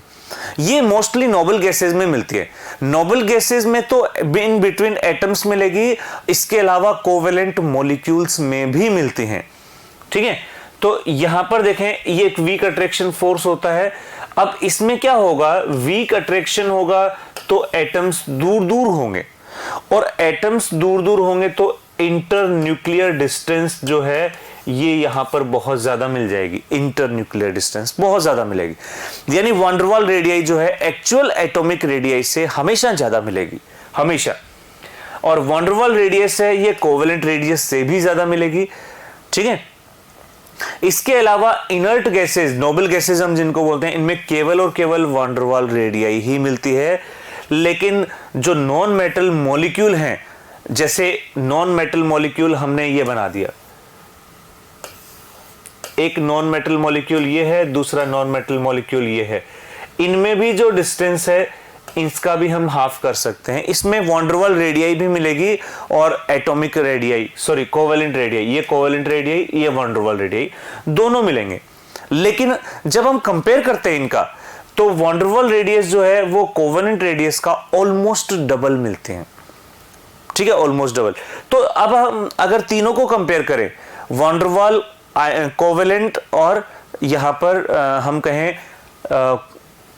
ये मोस्टली नोबल गैसेस में मिलती है। नोबल गैसेस में तो इन बिटवीन एटम्स मिलेगी, इसके अलावा कोवेलेंट मॉलिक्यूल्स में भी मिलती हैं। ठीक है, तो यहां पर देखें ये एक वीक अट्रैक्शन फोर्स होता है। अब इसमें क्या होगा, वीक अट्रैक्शन होगा तो एटम्स दूर दूर होंगे, और एटम्स दूर दूर होंगे तो इंटर न्यूक्लियर डिस्टेंस जो है ये यहां पर बहुत ज्यादा मिल जाएगी, इंटर न्यूक्लियर डिस्टेंस बहुत ज्यादा मिलेगी। यानी वैन डर वाल रेडियाई जो है एक्चुअल एटॉमिक रेडियाई से हमेशा ज्यादा मिलेगी, हमेशा। और वैन डर वाल रेडियस है ये कोवेलेंट रेडियस से भी ज्यादा मिलेगी। ठीक है, इसके अलावा इनर्ट गैसेस, नोबल गैसेस हम जिनको बोलते हैं, इनमें केवल और केवल वैन डर वाल रेडियाई ही मिलती है। लेकिन जो नॉन मेटल मॉलिक्यूल हैं, जैसे नॉन मेटल मॉलिक्यूल हमने ये बना दिया, एक नॉन मेटल मॉलिक्यूल ये है, दूसरा नॉन मेटल मॉलिक्यूल ये है, इनमें भी जो डिस्टेंस है इसका भी हम हाफ कर सकते हैं। इसमें वैन डर वाल रेडियाई भी मिलेगी और atomic radii, sorry covalent radii, ये कोवेलेंट रेडियाई, ये वैन डर वाल रेडियाई, दोनों मिलेंगे। लेकिन जब हम कंपेयर करते हैं इनका, तो वैन डर वाल रेडियस जो है वो कोवेलेंट रेडियस का ऑलमोस्ट डबल मिलते हैं। ठीक है, ऑलमोस्ट डबल। तो अब हम अगर तीनों को कंपेयर करें, वैन डर वाल, कोवेलेंट और यहां पर हम कहें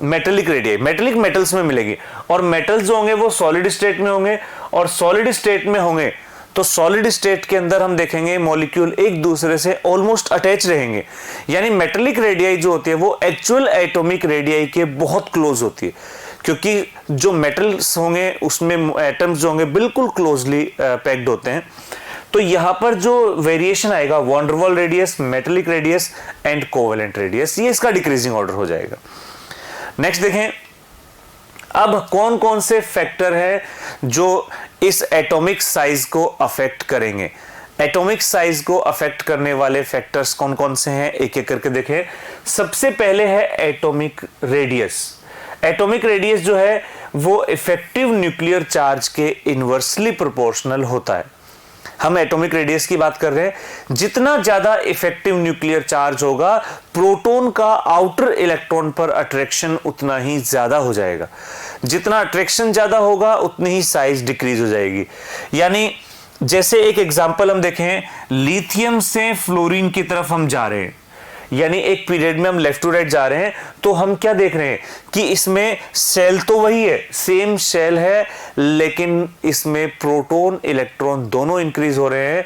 मेटेलिक रेडियाई, मेटेलिक मेटल्स में मिलेगी। और मेटल्स जो होंगे वो सॉलिड स्टेट में होंगे, और सॉलिड स्टेट में होंगे तो सॉलिड स्टेट के अंदर हम देखेंगे मॉलिक्यूल एक दूसरे से ऑलमोस्ट अटैच रहेंगे। यानी मेटेलिक रेडियाई जो होती है वो एक्चुअल एटॉमिक रेडियाई के बहुत क्लोज होती है, क्योंकि जो मेटल्स होंगे उसमें एटम्स जो होंगे बिल्कुल क्लोजली पैक्ड होते हैं। तो यहां पर जो वेरिएशन आएगा, वैन डर वाल radius, metallic radius and covalent radius, ये इसका डिक्रीजिंग ऑर्डर हो जाएगा। नेक्स्ट देखें, अब कौन कौन से फैक्टर हैं जो इस एटॉमिक साइज को अफेक्ट करेंगे। एटॉमिक साइज को अफेक्ट करने वाले फैक्टर्स कौन कौन से हैं, एक एक करके देखें। सबसे पहले है एटॉमिक रेडियस। एटॉमिक रेडियस जो है वो इफेक्टिव न्यूक्लियर चार्ज के इनवर्सली प्रोपोर्शनल होता है। हम एटॉमिक रेडियस की बात कर रहे हैं। जितना ज्यादा इफेक्टिव न्यूक्लियर चार्ज होगा, प्रोटॉन का आउटर इलेक्ट्रॉन पर अट्रैक्शन उतना ही ज्यादा हो जाएगा। जितना अट्रैक्शन ज्यादा होगा उतनी ही साइज डिक्रीज हो जाएगी। यानी जैसे एक एग्जांपल हम देखें, लिथियम से फ्लोरीन की तरफ हम जा रहे हैं, यानी एक पीरियड में हम लेफ्ट टू राइट जा रहे हैं, तो हम क्या देख रहे हैं कि इसमें शेल तो वही है, सेम शेल है, लेकिन इसमें प्रोटॉन इलेक्ट्रॉन दोनों इंक्रीज हो रहे हैं।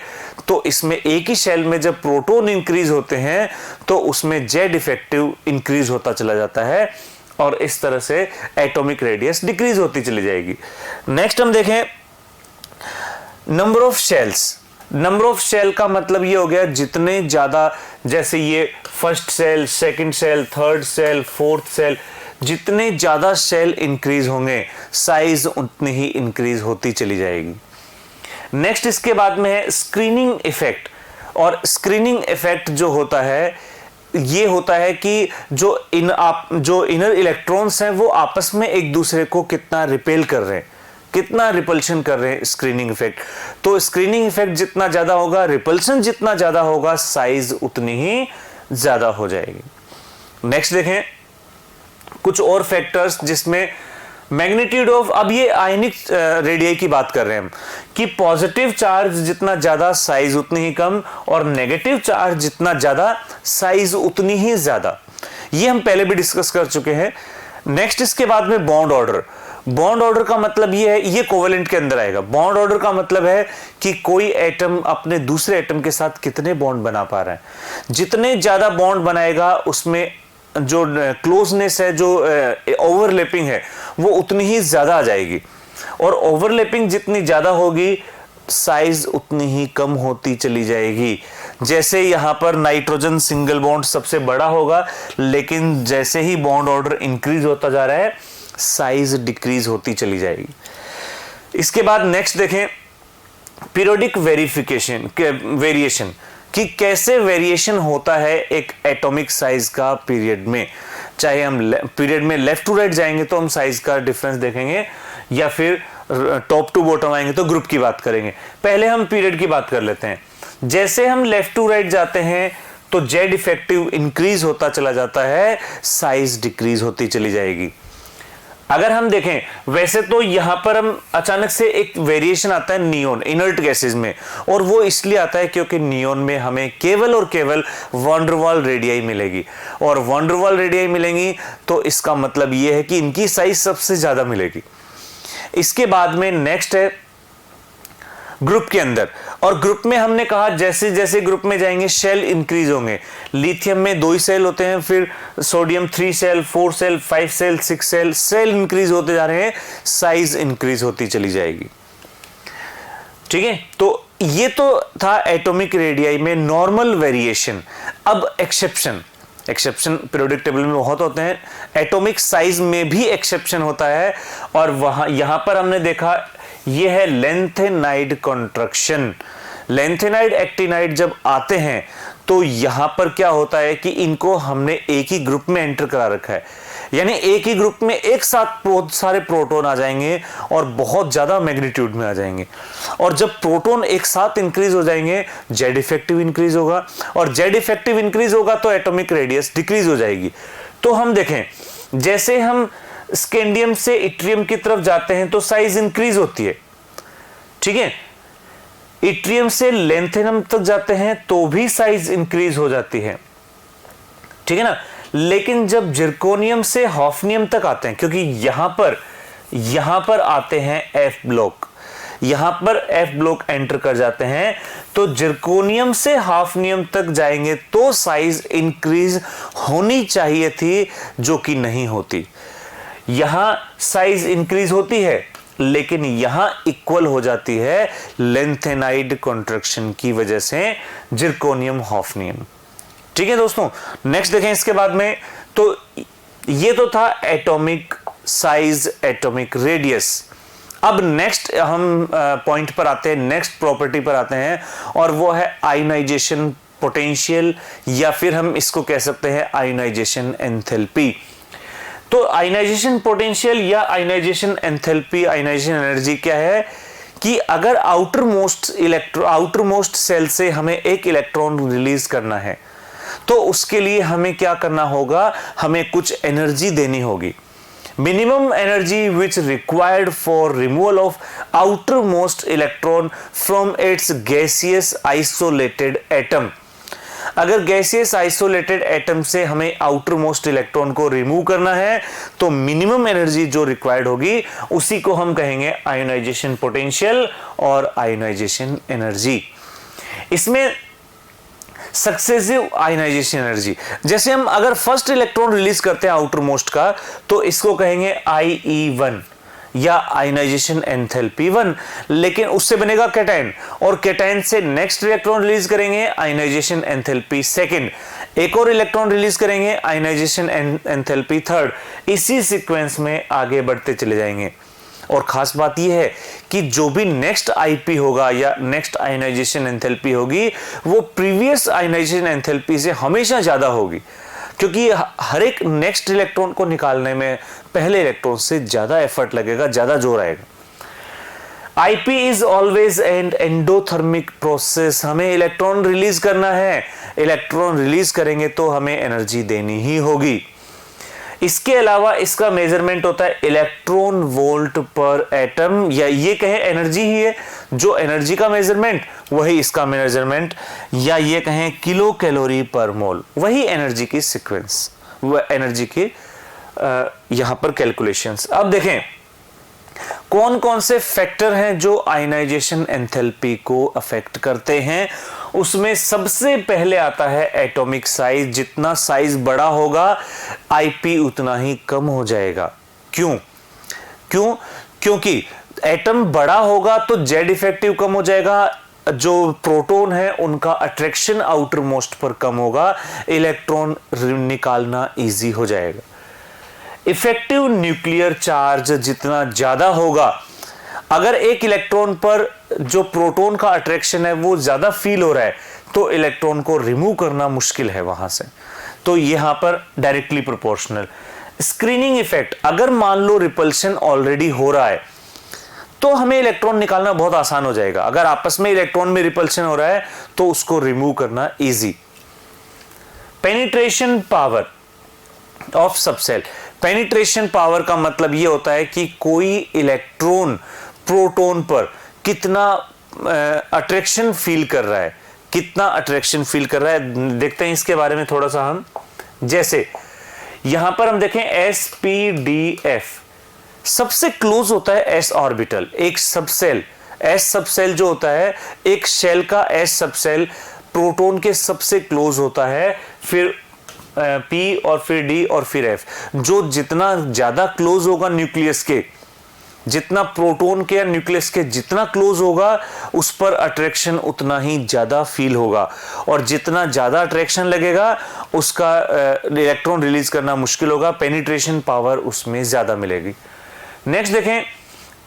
तो इसमें एक ही शेल में जब प्रोटॉन इंक्रीज होते हैं तो उसमें जेड इफेक्टिव इंक्रीज होता चला जाता है, और इस तरह से एटॉमिक रेडियस डिक्रीज होती चली जाएगी। नेक्स्ट हम देखें number of shells. Number of shell का मतलब ये हो गया जितने ज्यादा, जैसे ये first shell, second shell, third shell, fourth shell, जितने ज्यादा शेल इंक्रीज होंगे साइज उतनी ही इंक्रीज होती चली जाएगी। नेक्स्ट इसके बाद में है स्क्रीनिंग इफेक्ट। और स्क्रीनिंग इफेक्ट जो होता है ये होता है कि जो इनर इलेक्ट्रॉन्स हैं वो आपस में एक दूसरे को कितना रिपेल कर रहे हैं, कितना रिपल्शन कर रहे हैं, स्क्रीनिंग इफेक्ट। तो स्क्रीनिंग इफेक्ट जितना ज्यादा होगा, रिपल्शन जितना ज्यादा होगा, साइज उतनी ही ज्यादा हो जाएगी। नेक्स्ट देखें कुछ और फैक्टर्स जिसमें मैग्नीट्यूड ऑफ, अब ये आयनिक रेडियाई की बात कर रहे हैं हम, कि पॉजिटिव चार्ज जितना ज्यादा साइज उतनी ही कम, और नेगेटिव चार्ज जितना ज्यादा साइज उतनी ही ज्यादा। ये हम पहले भी डिस्कस कर चुके हैं। नेक्स्ट इसके बाद में बॉन्ड ऑर्डर। बॉन्ड ऑर्डर का मतलब ये है, ये कोवेलेंट के अंदर आएगा। बॉन्ड ऑर्डर का मतलब है कि कोई एटम अपने दूसरे एटम के साथ कितने बॉन्ड बना पा रहा है। जितने ज्यादा बॉन्ड बनाएगा उसमें जो क्लोजनेस है, जो ओवरलैपिंग है, वो उतनी ही ज्यादा आ जाएगी। और ओवरलैपिंग जितनी ज्यादा होगी साइज उतनी ही कम होती चली जाएगी। जैसे यहां पर नाइट्रोजन सिंगल बॉन्ड सबसे बड़ा होगा, लेकिन जैसे ही बॉन्ड ऑर्डर इंक्रीज होता जा रहा है साइज डिक्रीज होती चली जाएगी। इसके बाद नेक्स्ट देखें पीरियोडिक वेरिएशन, कि कैसे वेरिएशन होता है एक एटॉमिक साइज का पीरियड में। चाहे हम पीरियड में लेफ्ट टू राइट जाएंगे तो हम साइज का डिफरेंस देखेंगे, या फिर टॉप टू बॉटम आएंगे तो ग्रुप की बात करेंगे। पहले हम पीरियड की बात कर लेते हैं। जैसे हम लेफ्ट टू राइट जाते हैं तो जेड इफेक्टिव इंक्रीज होता चला जाता है, साइज डिक्रीज होती चली जाएगी। अगर हम देखें वैसे तो यहां पर हम अचानक से एक वेरिएशन आता है नियोन इनर्ट गैसेस में, और वो इसलिए आता है क्योंकि नियोन में हमें केवल और केवल वैन डर वाल रेडियाई मिलेगी, और वैन डर वाल रेडियाई मिलेंगी तो इसका मतलब ये है कि इनकी साइज सबसे ज्यादा मिलेगी। इसके बाद में नेक्स्ट है ग्रुप के अंदर, और ग्रुप में हमने कहा जैसे जैसे ग्रुप में जाएंगे शेल इंक्रीज होंगे। लिथियम में 2 ही सेल होते हैं, फिर sodium 3 shell, 4 shell, 5 shell, 6 shell, shell increase होते जा रहे हैं, साइज इंक्रीज होती चली जाएगी। ठीक है, तो ये तो था एटॉमिक रेडियाई में नॉर्मल वेरिएशन। अब एक्सेप्शन पीरियोडिक टेबल में बहुत होते हैं, एटॉमिक साइज में भी एक्सेप्शन होता है, और वहां यहां पर हमने देखा ये है लेंथेनाइड कॉन्ट्रैक्शन। लेंथेनाइड एक्टिनाइड जब आते हैं तो यहां पर क्या होता है कि इनको हमने एक ही ग्रुप में एंटर करा रखा है, यानी एक ही ग्रुप में एक साथ बहुत सारे प्रोटॉन आ जाएंगे और बहुत ज्यादा मैग्नीट्यूड में आ जाएंगे। और जब प्रोटॉन एक साथ इंक्रीज हो जाएंगे जेड इफेक्टिव इंक्रीज होगा, और जेड इफेक्टिव इंक्रीज होगा तो एटॉमिक रेडियस डिक्रीज हो जाएगी। तो हम देखें जैसे हम स्कैंडियम से इट्रियम की तरफ जाते हैं तो साइज इंक्रीज होती है। ठीक है, इट्रियम से लेंथेनम तक जाते हैं तो भी साइज इंक्रीज हो जाती है। ठीक है ना, लेकिन जब जिरकोनियम से हॉफनियम तक आते हैं, क्योंकि यहां पर आते हैं एफ ब्लॉक, यहां पर एफ ब्लॉक एंटर कर जाते हैं, तो जिरकोनियम से हाफनियम तक जाएंगे तो साइज इंक्रीज होनी चाहिए थी, जो कि नहीं होती। यहां साइज इंक्रीज होती है लेकिन यहां इक्वल हो जाती है लेंथेनाइड कॉन्ट्रैक्शन की वजह से जिरकोनियम हॉफनियम। ठीक है दोस्तों, नेक्स्ट देखें इसके बाद में, तो ये तो था एटॉमिक साइज, एटॉमिक रेडियस। अब नेक्स्ट हम पॉइंट पर आते हैं, नेक्स्ट प्रॉपर्टी पर आते हैं, और वो है आयोनाइजेशन पोटेंशियल, या फिर हम इसको कह सकते हैं आयोनाइजेशन एंथैल्पी। तो आयोनाइजेशन पोटेंशियल या आयोनाइजेशन एंथैल्पी, आयोनाइजेशन एनर्जी क्या है कि अगर आउटर मोस्ट सेल से हमें एक इलेक्ट्रॉन रिलीज करना है तो उसके लिए हमें क्या करना होगा, हमें कुछ एनर्जी देनी होगी। Minimum energy which required for removal of outer most electron from its gaseous isolated atom. अगर गैसियस आइसोलेटेड एटम से हमें आउटर मोस्ट इलेक्ट्रॉन को रिमूव करना है तो मिनिमम एनर्जी जो रिक्वायर्ड होगी उसी को हम कहेंगे आयोनाइजेशन पोटेंशियल और आयोनाइजेशन एनर्जी। इसमें सक्सेसिव आयोनाइजेशन एनर्जी, जैसे हम अगर फर्स्ट इलेक्ट्रॉन रिलीज करते हैं आउटर मोस्ट का तो इसको कहेंगे IE1, या आयनाइजेशन एंथैल्पी 1, लेकिन उससे बनेगा कैटायन, और कैटायन से नेक्स्ट इलेक्ट्रॉन रिलीज करेंगे आयनाइजेशन एंथैल्पी 2, एक और इलेक्ट्रॉन रिलीज करेंगे आयनाइजेशन एंथैल्पी 3, इसी सीक्वेंस में आगे बढ़ते चले जाएंगे। और खास बात यह है कि जो भी नेक्स्ट आईपी होगा या नेक्स्ट आयनाइजेशन एंथैल्पी होगी वो प्रीवियस आयनाइजेशन एंथैल्पी से हमेशा ज्यादा होगी, क्योंकि हर एक नेक्स्ट इलेक्ट्रॉन को निकालने में पहले इलेक्ट्रॉन से ज्यादा एफर्ट लगेगा, ज्यादा जोर आएगा। IP is always an endothermic process, हमें इलेक्ट्रॉन रिलीज करना है, इलेक्ट्रॉन रिलीज करेंगे तो हमें एनर्जी देनी ही होगी। इसके अलावा इसका मेजरमेंट होता है इलेक्ट्रॉन वोल्ट पर एटम, या ये कहें एनर्जी ही है, जो एनर्जी का मेजरमेंट वही इसका मेजरमेंट, या ये कहें किलो कैलोरी पर मोल, वही एनर्जी की सीक्वेंस, वह एनर्जी की यहां पर कैलकुलेशंस। अब देखें कौन कौन से फैक्टर हैं जो आयनाइजेशन एंथैल्पी को अफेक्ट करते हैं। उसमें सबसे पहले आता है एटॉमिक साइज, जितना साइज बड़ा होगा आईपी उतना ही कम हो जाएगा। क्यों? क्योंकि एटम बड़ा होगा तो जेड इफेक्टिव कम हो जाएगा, जो प्रोटॉन है उनका अट्रैक्शन आउटर मोस्ट पर कम होगा, इलेक्ट्रॉन निकालना इजी हो जाएगा। इफेक्टिव न्यूक्लियर चार्ज जितना ज्यादा होगा, अगर एक इलेक्ट्रॉन पर जो प्रोटॉन का अट्रैक्शन है वो ज्यादा फील हो रहा है तो इलेक्ट्रॉन को रिमूव करना मुश्किल है वहां से, तो यहां पर डायरेक्टली प्रोपोर्शनल। स्क्रीनिंग इफेक्ट, अगर मान लो रिपल्शन ऑलरेडी हो रहा है तो हमें इलेक्ट्रॉन निकालना बहुत आसान हो जाएगा। अगर आपस में इलेक्ट्रॉन में रिपल्शन हो रहा है तो उसको रिमूव करना easy. Penetration power of subshell, penetration power का मतलब यह होता है कि कोई इलेक्ट्रॉन प्रोटॉन पर कितना अट्रैक्शन फील कर रहा है, कितना अट्रैक्शन फील कर रहा है। देखते हैं इसके बारे में थोड़ा सा हम, जैसे यहां पर हम देखें sp-d-f, सबसे क्लोज होता है s ऑर्बिटल, एक सबसेल s सबसेल जो होता है, एक शेल का s सबसेल प्रोटॉन के सबसे क्लोज होता है, फिर P और फिर D और फिर F। जो जितना ज्यादा क्लोज होगा न्यूक्लियस के, जितना प्रोटॉन के या न्यूक्लियस के जितना क्लोज होगा उस पर अट्रैक्शन उतना ही ज्यादा फील होगा, और जितना ज्यादा अट्रैक्शन लगेगा उसका इलेक्ट्रॉन रिलीज करना मुश्किल होगा, पेनिट्रेशन पावर उसमें ज्यादा मिलेगी। नेक्स्ट देखें,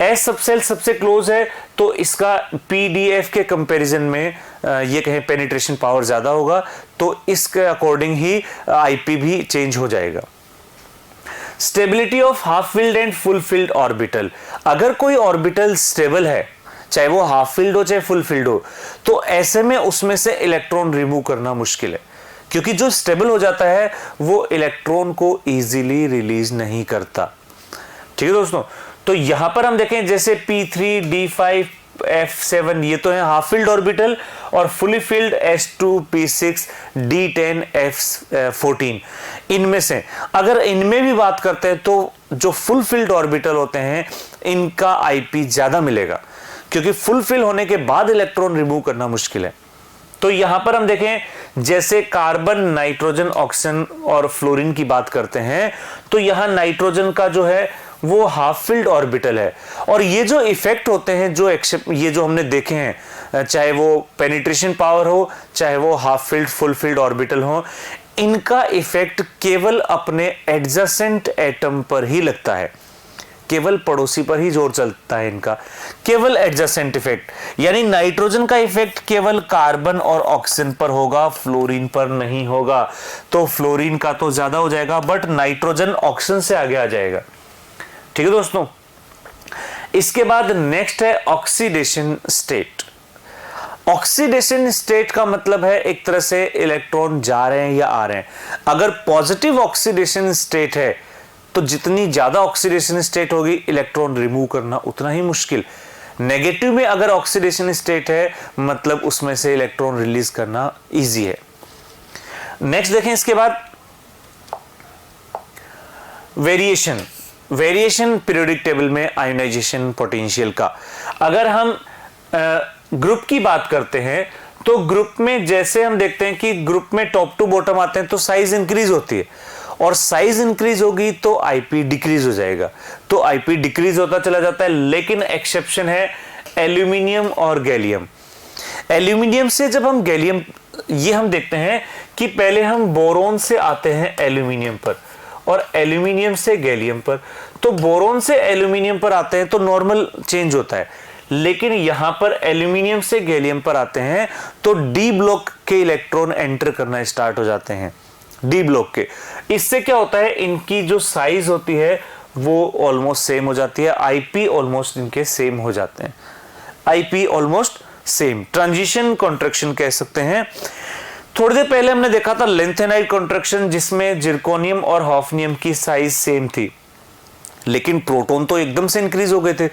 एस सबसेल सबसे क्लोज है तो इसका पीडीएफ के कंपैरिजन में ये कहें पेनिट्रेशन पावर ज्यादा होगा, तो इसके अकॉर्डिंग ही आईपी भी चेंज हो जाएगा। Stability of half filled and full field orbital, अगर कोई ऑर्बिटल स्टेबल है, चाहे वो हाफ फिल्ड हो चाहे फुल फिल्ड हो, तो ऐसे में उसमें से इलेक्ट्रॉन रिमूव करना मुश्किल है, क्योंकि जो स्टेबल हो जाता है वो इलेक्ट्रॉन को इजीली रिलीज नहीं करता। ठीक है दोस्तों, तो यहां पर हम देखें जैसे P3, D5, F7 ये तो है हाफ फील्ड ऑर्बिटल, और fully field S2, P6, D10, F14। इनमें से अगर इनमें भी बात करते हैं तो जो फुल फील्ड ऑर्बिटल होते हैं इनका आईपी ज्यादा मिलेगा, क्योंकि फुल फिल होने के बाद इलेक्ट्रॉन रिमूव करना मुश्किल है। तो यहां पर हम देखें जैसे कार्बन, नाइट्रोजन, ऑक्सीजन और फ्लोरीन की बात करते हैं, तो यहां नाइट्रोजन का जो है वो हाफ फील्ड ऑर्बिटल है, और ये जो इफेक्ट होते हैं ये जो हमने देखे हैं, चाहे वो पेनिट्रेशन पावर हो चाहे वो half field full filled orbital हो, इनका इफेक्ट केवल अपने एडजेसेंट एटम पर ही लगता है, केवल पड़ोसी पर ही जोर चलता है इनका, केवल एडजेसेंट इफेक्ट। यानी नाइट्रोजन का इफेक्ट केवल कार्बन और ऑक्सीजन पर होगा, फ्लोरीन पर नहीं होगा। तो फ्लोरीन का तो ज्यादा हो जाएगा, बट नाइट्रोजन ऑक्सीजन से आगे आ जाएगा। ठीक है दोस्तों, इसके बाद नेक्स्ट है ऑक्सीडेशन स्टेट। ऑक्सीडेशन स्टेट का मतलब है एक तरह से इलेक्ट्रॉन जा रहे हैं या आ रहे हैं। अगर पॉजिटिव ऑक्सीडेशन स्टेट है तो जितनी ज्यादा ऑक्सीडेशन स्टेट होगी इलेक्ट्रॉन रिमूव करना उतना ही मुश्किल। नेगेटिव में अगर ऑक्सीडेशन स्टेट है मतलब उसमें से इलेक्ट्रॉन रिलीज करना इजी है। नेक्स्ट देखें इसके बाद वेरिएशन पीरियोडिक टेबल में आयोनाइजेशन पोटेंशियल का। अगर हम ग्रुप की बात करते हैं तो ग्रुप में जैसे हम देखते हैं कि ग्रुप में टॉप टू बॉटम आते हैं तो साइज इंक्रीज होती है, और साइज इंक्रीज होगी तो आईपी डिक्रीज हो जाएगा। तो आईपी डिक्रीज होता चला जाता है, लेकिन एक्सेप्शन है एल्यूमिनियम और गैलियम। एल्यूमिनियम से जब हम गैलियम, ये हम देखते हैं कि पहले हम बोरोन से आते हैं एल्यूमिनियम पर और एल्यूमिनियम से गैलियम पर। तो बोरोन से एल्यूमिनियम पर आते हैं तो नॉर्मल चेंज होता है, लेकिन यहां पर एल्यूमिनियम से गैलियम पर आते हैं तो डी ब्लॉक के इलेक्ट्रॉन एंटर करना स्टार्ट हो जाते हैं, डी ब्लॉक के। इससे क्या होता है, इनकी जो साइज होती है वो ऑलमोस्ट सेम हो जाती है, आईपी ऑलमोस्ट इनके सेम हो जाते हैं, IP almost same. Transition contraction कह सकते हैं। थोड़ी देर पहले हमने देखा था लेंथेनाइड कॉन्ट्रैक्शन, जिसमें जिरकोनियम और हॉफनियम की साइज सेम थी, लेकिन प्रोटॉन तो एकदम से इंक्रीज हो गए थे।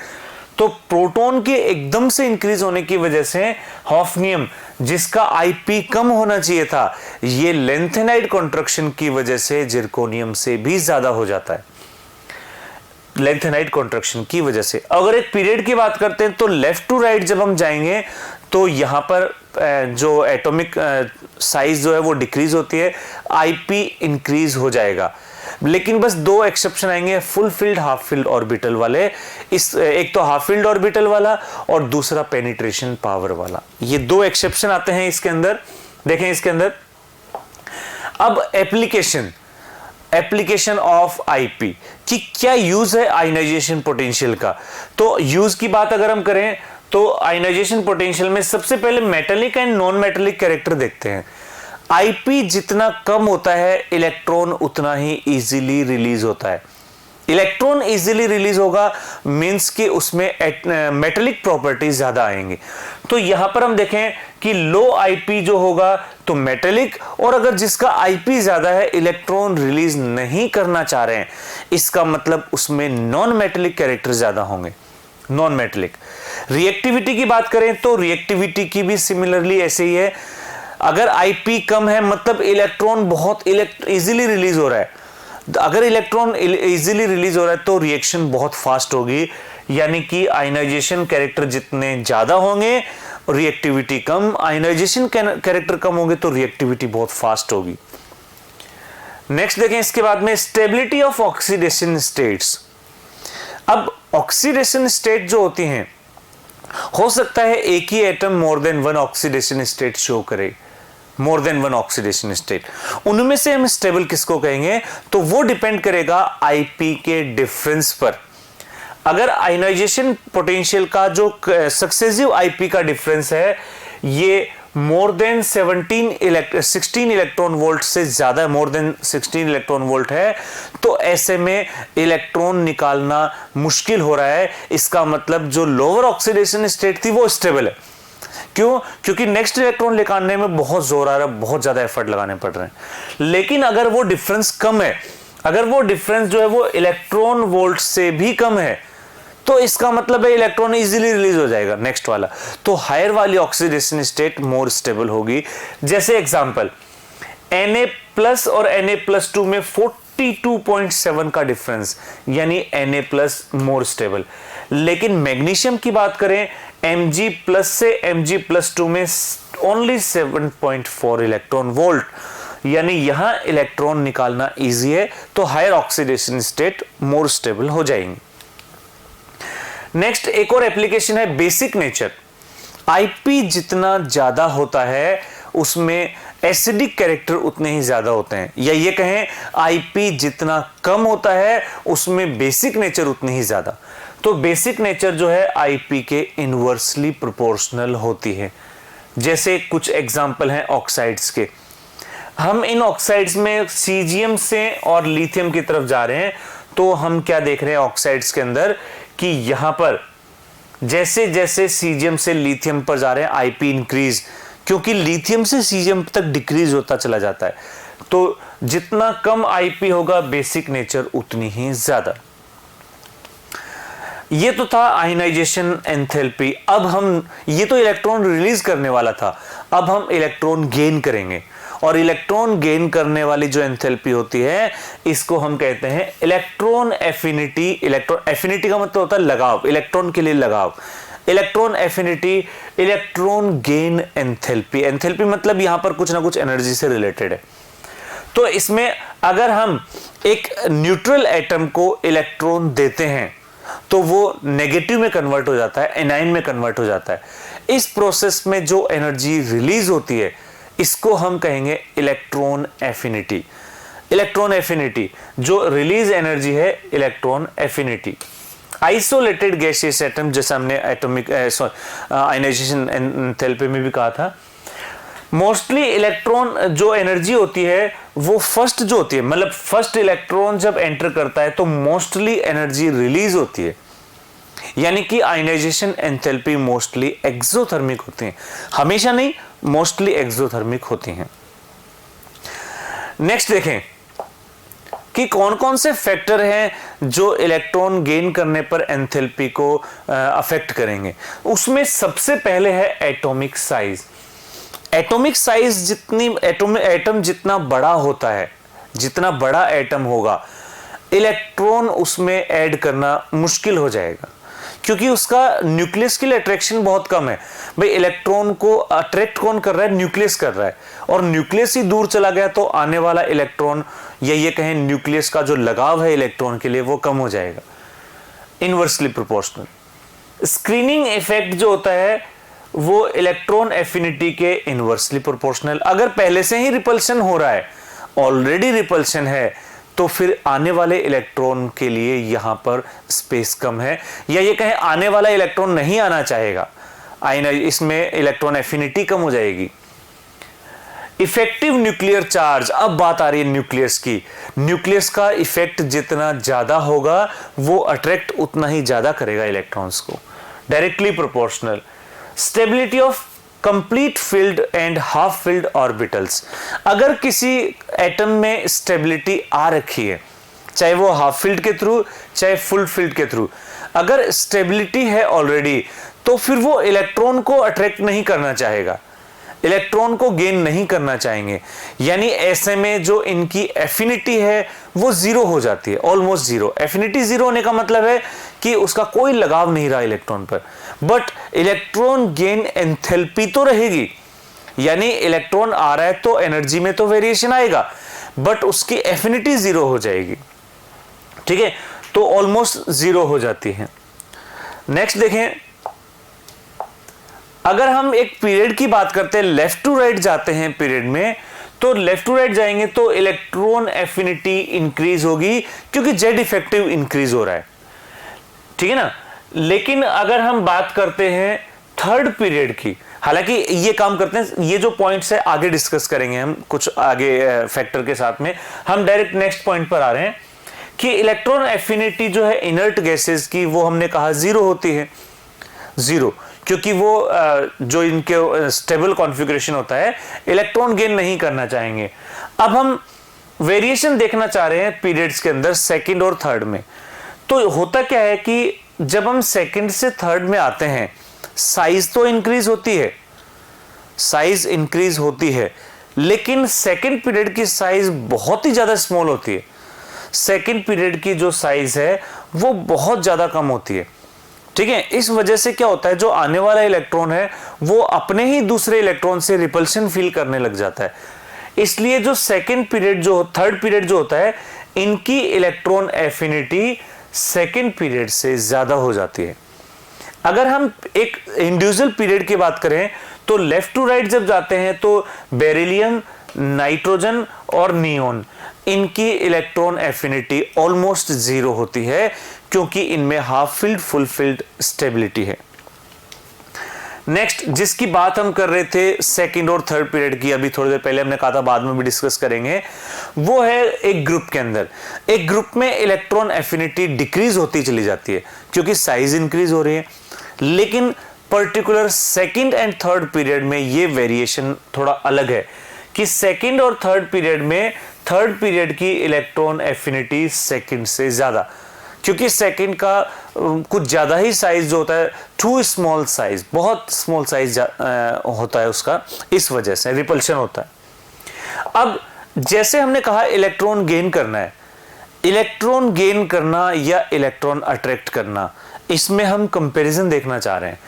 तो प्रोटॉन के एकदम से इंक्रीज होने की वजह से हॉफनियम, जिसका आईपी कम होना चाहिए था, ये लेंथेनाइड कॉन्ट्रैक्शन की वजह से जिरकोनियम से भी ज्यादा हो जाता है, लेंथेनाइड कॉन्ट्रैक्शन की वजह से। अगर एक पीरियड की बात करते हैं तो लेफ्ट टू राइट जब हम जाएंगे तो यहां पर जो एटॉमिक साइज जो है वो डिक्रीज होती है, आईपी इंक्रीज हो जाएगा। लेकिन बस दो एक्सेप्शन आएंगे, full field half filled orbital वाले। इस एक तो हाफ फील्ड ऑर्बिटल वाला और दूसरा पेनिट्रेशन पावर वाला, ये दो एक्सेप्शन आते हैं इसके अंदर। देखें इसके अंदर अब एप्लीकेशन ऑफ आईपी कि क्या यूज है आयनाइजेशन पोटेंशियल का। तो यूज की बात अगर हम करें तो आयनाइजेशन पोटेंशियल में सबसे पहले metallic and non metallic character देखते हैं। आईपी जितना कम होता है इलेक्ट्रॉन उतना ही इजीली रिलीज होता है। इलेक्ट्रॉन इजीली रिलीज होगा मींस कि उसमें मेटेलिक प्रॉपर्टीज ज्यादा आएंगी। तो यहां पर हम देखें कि लो आईपी जो होगा तो मेटेलिक, और अगर जिसका आईपी ज्यादा है इलेक्ट्रॉन रिलीज नहीं करना चाह रहे हैं, इसका मतलब उसमें नॉन मेटेलिक कैरेक्टर ज्यादा होंगे, नॉन मेटेलिक। रिएक्टिविटी की बात करें तो रिएक्टिविटी की भी सिमिलरली ऐसे ही है। अगर आईपी कम है मतलब इलेक्ट्रॉन बहुत इजीली रिलीज हो रहा है। अगर इलेक्ट्रॉन इजीली रिलीज हो रहा है तो रिएक्शन बहुत फास्ट होगी, यानी कि आयनाइजेशन कैरेक्टर जितने ज्यादा होंगे रिएक्टिविटी कम, आयनाइजेशन कैरेक्टर कम होंगे तो रिएक्टिविटी बहुत फास्ट होगी। नेक्स्ट देखें इसके बाद में स्टेबिलिटी ऑफ ऑक्सीडेशन स्टेट्स। अब ऑक्सीडेशन स्टेट जो होती हैं, हो सकता है एक ही atom more than one oxidation state show करे, more than one oxidation state. उनमें से हम स्टेबल किसको कहेंगे, तो वो डिपेंड करेगा आईपी के डिफरेंस पर। अगर आयनाइजेशन पोटेंशियल का जो सक्सेसिव आईपी का डिफरेंस है ये मोर देन 16 इलेक्ट्रॉन वोल्ट से ज्यादा, मोर देन 16 इलेक्ट्रॉन वोल्ट है, तो ऐसे में इलेक्ट्रॉन निकालना मुश्किल हो रहा है। इसका मतलब जो लोअर ऑक्सीडेशन स्टेट थी वो स्टेबल है। क्यों? क्योंकि नेक्स्ट इलेक्ट्रॉन निकालने में बहुत जोर आ रहा है, बहुत ज्यादा एफर्ट लगाने पड़ रहे हैं। लेकिन अगर वो डिफरेंस कम है, अगर वो डिफरेंस जो है वो इलेक्ट्रॉन वोल्ट से भी कम है, तो इसका मतलब है इलेक्ट्रॉन इजीली रिलीज हो जाएगा नेक्स्ट वाला। तो हायर वाली ऑक्सीडेशन स्टेट मोर स्टेबल होगी। जैसे एग्जांपल Na+ और Na+2 में 42.7 का डिफरेंस, यानी Na+ मोर स्टेबल। लेकिन मैग्नीशियम की बात करें Mg+ से Mg+2 में ओनली 7.4 इलेक्ट्रॉन वोल्ट, यानी यहां इलेक्ट्रॉन निकालना इजी है, तो higher oxidation state more stable हो जाएंगे। नेक्स्ट एक और एप्लीकेशन है बेसिक नेचर। आईपी जितना ज्यादा होता है उसमें एसिडिक कैरेक्टर उतने ही ज्यादा होते हैं, या ये कहें आईपी जितना कम होता है उसमें बेसिक नेचर उतनी ही ज्यादा। तो बेसिक नेचर जो है आईपी के इनवर्सली प्रोपोर्शनल होती है। जैसे कुछ एग्जांपल हैं ऑक्साइड्स के। हम इन ऑक्साइड्स में सीजियम से और लिथियम की तरफ जा रहे हैं, तो हम क्या देख रहे हैं ऑक्साइड्स के अंदर कि यहां पर जैसे जैसे सीजियम से लिथियम पर जा रहे हैं आईपी इंक्रीज, क्योंकि लिथियम से सीजियम तक डिक्रीज होता चला जाता है। तो जितना कम आईपी होगा बेसिक नेचर उतनी ही ज्यादा। ये तो था आयनाइजेशन एंथैल्पी। अब हम, ये तो इलेक्ट्रॉन रिलीज करने वाला था, अब हम इलेक्ट्रॉन गेन करेंगे। और इलेक्ट्रॉन गेन करने वाली जो एंथैल्पी होती है इसको हम कहते हैं इलेक्ट्रॉन एफिनिटी। इलेक्ट्रॉन एफिनिटी का मतलब होता है लगाव, इलेक्ट्रॉन के लिए लगाव। Electron affinity, electron gain enthalpy. Enthalpy मतलब यहां पर कुछ ना कुछ एनर्जी से रिलेटेड है। तो इसमें अगर हम एक न्यूट्रल एटम को इलेक्ट्रॉन देते हैं तो वो नेगेटिव में कन्वर्ट हो जाता है, एनाइन में कन्वर्ट हो जाता है। इस प्रोसेस में जो एनर्जी रिलीज होती है इसको हम कहेंगे इलेक्ट्रॉन एफिनिटी। इलेक्ट्रॉन एफिनिटी जो रिलीज एनर्जी है, electron affinity. Isolated gaseous atom, जैसे हमने एटॉमिक आयनाइजेशन एंथैल्पी में भी कहा था, मोस्टली इलेक्ट्रॉन जो एनर्जी होती है वो फर्स्ट जो होती है, मतलब फर्स्ट इलेक्ट्रॉन जब एंटर करता है तो मोस्टली एनर्जी रिलीज होती है, यानी कि आयनाइजेशन एंथैल्पी मोस्टली एक्सोथर्मिक होती हैं, हमेशा नहीं, मोस्टली एक्सोथर्मिक होती हैं। नेक्स्ट देखें कि कौन कौन से फैक्टर हैं जो इलेक्ट्रॉन गेन करने पर एंथैल्पी को अफेक्ट करेंगे। उसमें सबसे पहले है एटॉमिक साइज। एटॉमिक साइज जितनी एटम जितना बड़ा होता है, जितना बड़ा एटम होगा, इलेक्ट्रॉन उसमें ऐड करना मुश्किल हो जाएगा, क्योंकि उसका न्यूक्लियस के लिए अट्रैक्शन बहुत कम है। भाई इलेक्ट्रॉन को अट्रैक्ट कौन कर रहा है? न्यूक्लियस कर रहा है, और न्यूक्लियस ही दूर चला गया तो आने वाला इलेक्ट्रॉन, या ये कहें न्यूक्लियस का जो लगाव है इलेक्ट्रॉन के लिए, वो कम हो जाएगा। Inversely proportional. स्क्रीनिंग इफेक्ट जो होता है वो इलेक्ट्रॉन एफिनिटी के इनवर्सली प्रोपोर्शनल। अगर पहले से ही रिपल्शन हो रहा है, ऑलरेडी रिपल्शन है, तो फिर आने वाले इलेक्ट्रॉन के लिए यहां पर स्पेस कम है, या ये कहें आने वाला इलेक्ट्रॉन नहीं आना चाहेगा, इसमें इलेक्ट्रॉन एफिनिटी कम हो जाएगी। इफेक्टिव न्यूक्लियर चार्ज, अब बात आ रही है न्यूक्लियस की। न्यूक्लियस का इफेक्ट जितना ज्यादा होगा वो अट्रैक्ट उतना ही ज्यादा करेगा इलेक्ट्रॉन्स को, directly proportional. Stability of complete field and half field orbitals. अगर किसी एटम में स्टेबिलिटी आ रखी है, चाहे वो हाफ फील्ड के थ्रू चाहे फुल फील्ड के थ्रू, अगर स्टेबिलिटी है ऑलरेडी, तो फिर वो इलेक्ट्रॉन को अट्रैक्ट नहीं करना चाहेगा, इलेक्ट्रॉन को गेन नहीं करना चाहेंगे। यानी ऐसे में जो इनकी एफिनिटी है वो जीरो हो जाती है, ऑलमोस्ट जीरो। एफिनिटी जीरो होने का मतलब है कि उसका कोई लगाव नहीं रहा इलेक्ट्रॉन पर, बट इलेक्ट्रॉन गेन एंथैल्पी तो रहेगी, यानी इलेक्ट्रॉन आ रहा है तो एनर्जी में तो वेरिएशन आएगा, बट उसकी एफिनिटी जीरो हो जाएगी। ठीक है, तो ऑलमोस्ट जीरो हो जाती है। नेक्स्ट देखें, अगर हम एक पीरियड की बात करते हैं, लेफ्ट टू राइट जाते हैं पीरियड में, तो लेफ्ट टू राइट जाएंगे तो इलेक्ट्रॉन एफिनिटी इंक्रीज होगी, क्योंकि जेड इफेक्टिव इंक्रीज हो रहा है। ठीक है ना। लेकिन अगर हम बात करते हैं थर्ड पीरियड की, हालांकि ये काम करते हैं, ये जो पॉइंट्स है आगे डिस्कस करेंगे हम कुछ आगे फैक्टर के साथ में, हम डायरेक्ट नेक्स्ट पॉइंट पर आ रहे हैं कि इलेक्ट्रॉन एफिनिटी जो है इनर्ट गैसेस की, वो हमने कहा जीरो होती है, जीरो, क्योंकि वो जो इनके स्टेबल कॉन्फ़िगरेशन होता है, इलेक्ट्रॉन गेन नहीं करना चाहेंगे। अब हम वेरिएशन देखना चाह रहे हैं पीरियड्स के अंदर सेकंड और थर्ड में। तो होता क्या है कि जब हम सेकंड से थर्ड में आते हैं, साइज तो इंक्रीज होती है, साइज इंक्रीज होती है, लेकिन सेकंड पीरियड की साइज बहुत ही ज्यादा स्मॉल होती है। सेकंड पीरियड की जो साइज है वो बहुत ज्यादा कम होती है। ठीक है, इस वजह से क्या होता है, जो आने वाला इलेक्ट्रॉन है वो अपने ही दूसरे इलेक्ट्रॉन से रिपल्शन फील करने लग जाता है। इसलिए जो सेकंड पीरियड जो थर्ड पीरियड जो होता है, इनकी इलेक्ट्रॉन एफिनिटी सेकंड पीरियड से ज्यादा हो जाती है। अगर हम एक इंडिविजुअल पीरियड की बात करें तो लेफ्ट टू राइट जब जाते हैं तो बेरिलियम, नाइट्रोजन और नियोन, इनकी इलेक्ट्रॉन एफिनिटी ऑलमोस्ट जीरो होती है, क्योंकि इनमें half field full field stability है। नेक्स्ट जिसकी बात हम कर रहे थे सेकंड और थर्ड पीरियड की, अभी थोड़ी देर पहले हमने कहा था बाद में भी डिस्कस करेंगे, वो है एक ग्रुप के अंदर। एक ग्रुप में इलेक्ट्रॉन एफिनिटी डिक्रीज होती चली जाती है क्योंकि साइज इंक्रीज हो रही है, लेकिन particular second and third period में ये वेरिएशन थोड़ा अलग है कि सेकंड और थर्ड पीरियड में थर्ड पीरियड की इलेक्ट्रॉन एफिनिटी सेकंड से ज्यादा, क्योंकि सेकंड का कुछ ज्यादा ही साइज जो होता है, टू स्मॉल साइज, बहुत स्मॉल साइज होता है उसका, इस वजह से रिपल्शन होता है। अब जैसे हमने कहा इलेक्ट्रॉन गेन करना है, इलेक्ट्रॉन गेन करना या इलेक्ट्रॉन अट्रैक्ट करना, इसमें हम कंपैरिजन देखना चाह रहे हैं।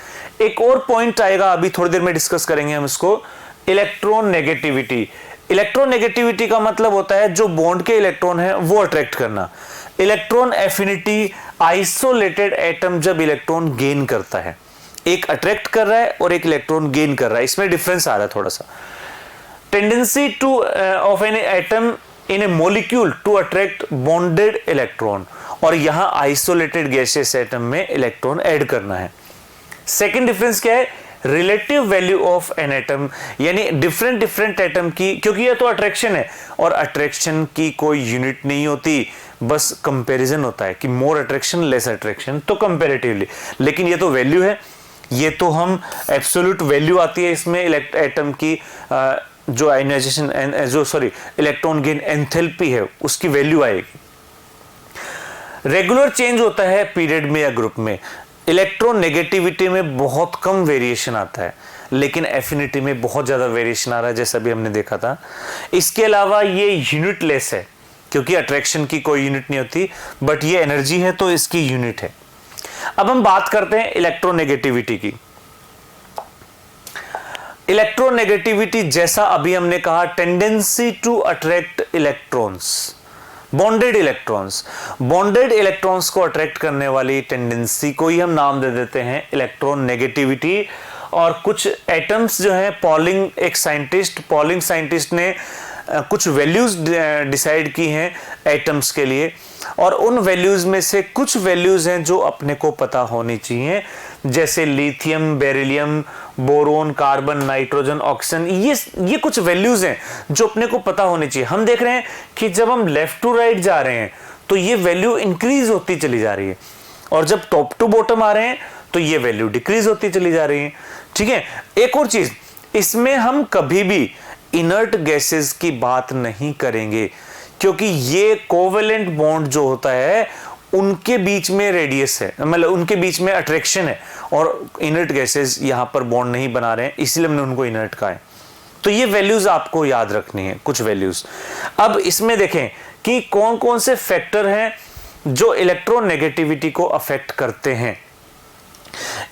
एक और पॉइंट आएगा, अभी थोड़ी देर में डिस्कस करेंगे हम इसको, इलेक्ट्रॉन नेगेटिविटी। इलेक्ट्रोनेगेटिविटी का मतलब होता है जो बॉन्ड के इलेक्ट्रॉन है वो अट्रैक्ट करना। इलेक्ट्रॉन एफिनिटी, आइसोलेटेड एटम जब इलेक्ट्रॉन गेन करता है, एक अट्रैक्ट कर रहा है और एक इलेक्ट्रॉन गेन कर रहा है, इसमें डिफरेंस आ रहा है थोड़ा सा। Tendency to of an atom in a molecule to attract bonded electron, और यहां आइसोलेटेड गैसियस एटम में इलेक्ट्रॉन ऐड करना है। सेकेंड डिफरेंस क्या है? Relative value of an atom, यानी डिफरेंट एटम की, क्योंकि ये तो अट्रैक्शन है और अट्रैक्शन की कोई यूनिट नहीं होती, बस कंपैरिजन होता है कि मोर अट्रैक्शन लेस अट्रैक्शन, तो कंपैरेटिवली। लेकिन ये तो वैल्यू है, ये तो हम एब्सोल्यूट वैल्यू आती है इसमें एटम की, जो आयनाइजेशन इलेक्ट्रॉन गेन एंथैल्पी है उसकी वैल्यू आएगी। रेगुलर चेंज होता है पीरियड में या ग्रुप में। इलेक्ट्रोनेगेटिविटी में बहुत कम वेरिएशन आता है, लेकिन एफिनिटी में बहुत ज्यादा वेरिएशन आ रहा है, जैसा भी हमने देखा था। इसके अलावा ये यूनिटलेस है, क्योंकि अट्रैक्शन की कोई यूनिट नहीं होती, बट ये एनर्जी है तो इसकी यूनिट है। अब हम बात करते हैं इलेक्ट्रोनेगेटिविटी की। इलेक्ट्रोनेगेटिविटी, जैसा अभी हमने कहा, tendency to attract electrons, bonded electrons. Bonded electrons को अट्रैक्ट करने वाली टेंडेंसी को ही हम नाम दे देते हैं इलेक्ट्रोनेगेटिविटी। और कुछ एटम्स जो है, पॉलिंग साइंटिस्ट ने कुछ वैल्यूज डिसाइड की हैं एटम्स के लिए, और उन वैल्यूज में से कुछ वैल्यूज हैं जो अपने को पता होनी चाहिए, जैसे lithium, beryllium, boron, carbon, nitrogen, oxygen. ये कुछ वैल्यूज हैं जो अपने को पता होनी चाहिए। हम देख रहे हैं कि जब हम लेफ्ट टू राइट जा रहे हैं तो ये वैल्यू इंक्रीज होती चली जा रही है, और जब टॉप टू बॉटम आ रहे हैं तो ये वैल्यू डिक्रीज होती चली जा रही है। ठीक है, एक और चीज, इसमें हम कभी भी इनर्ट गैसेस की बात नहीं करेंगे, क्योंकि ये कोवेलेंट बॉन्ड जो होता है उनके बीच में रेडियस है, मतलब उनके बीच में अट्रैक्शन है, और इनर्ट गैसेस यहां पर बॉन्ड नहीं बना रहे हैं, इसलिए हमने उनको इनर्ट कहा है। तो ये वैल्यूज आपको याद रखनी है, कुछ वैल्यूज। अब इसमें देखें कि कौन कौन से फैक्टर हैं जो इलेक्ट्रोनेगेटिविटी को अफेक्ट करते हैं।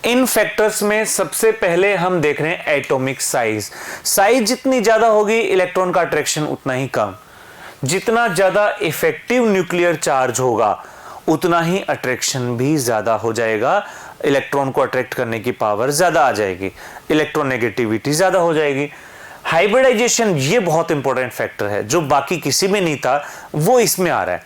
इन फैक्टर्स में सबसे पहले हम देख रहे हैं एटॉमिक साइज। साइज जितनी ज्यादा होगी इलेक्ट्रॉन का अट्रैक्शन उतना ही कम। जितना ज्यादा इफेक्टिव न्यूक्लियर चार्ज होगा उतना ही अट्रैक्शन भी ज्यादा हो जाएगा, इलेक्ट्रॉन को अट्रैक्ट करने की पावर ज्यादा आ जाएगी, इलेक्ट्रोनेगेटिविटी ज्यादा हो जाएगी। हाइब्रिडाइजेशन, ये बहुत इंपॉर्टेंट फैक्टर है, जो बाकी किसी में नहीं था वो इसमें आ रहा है।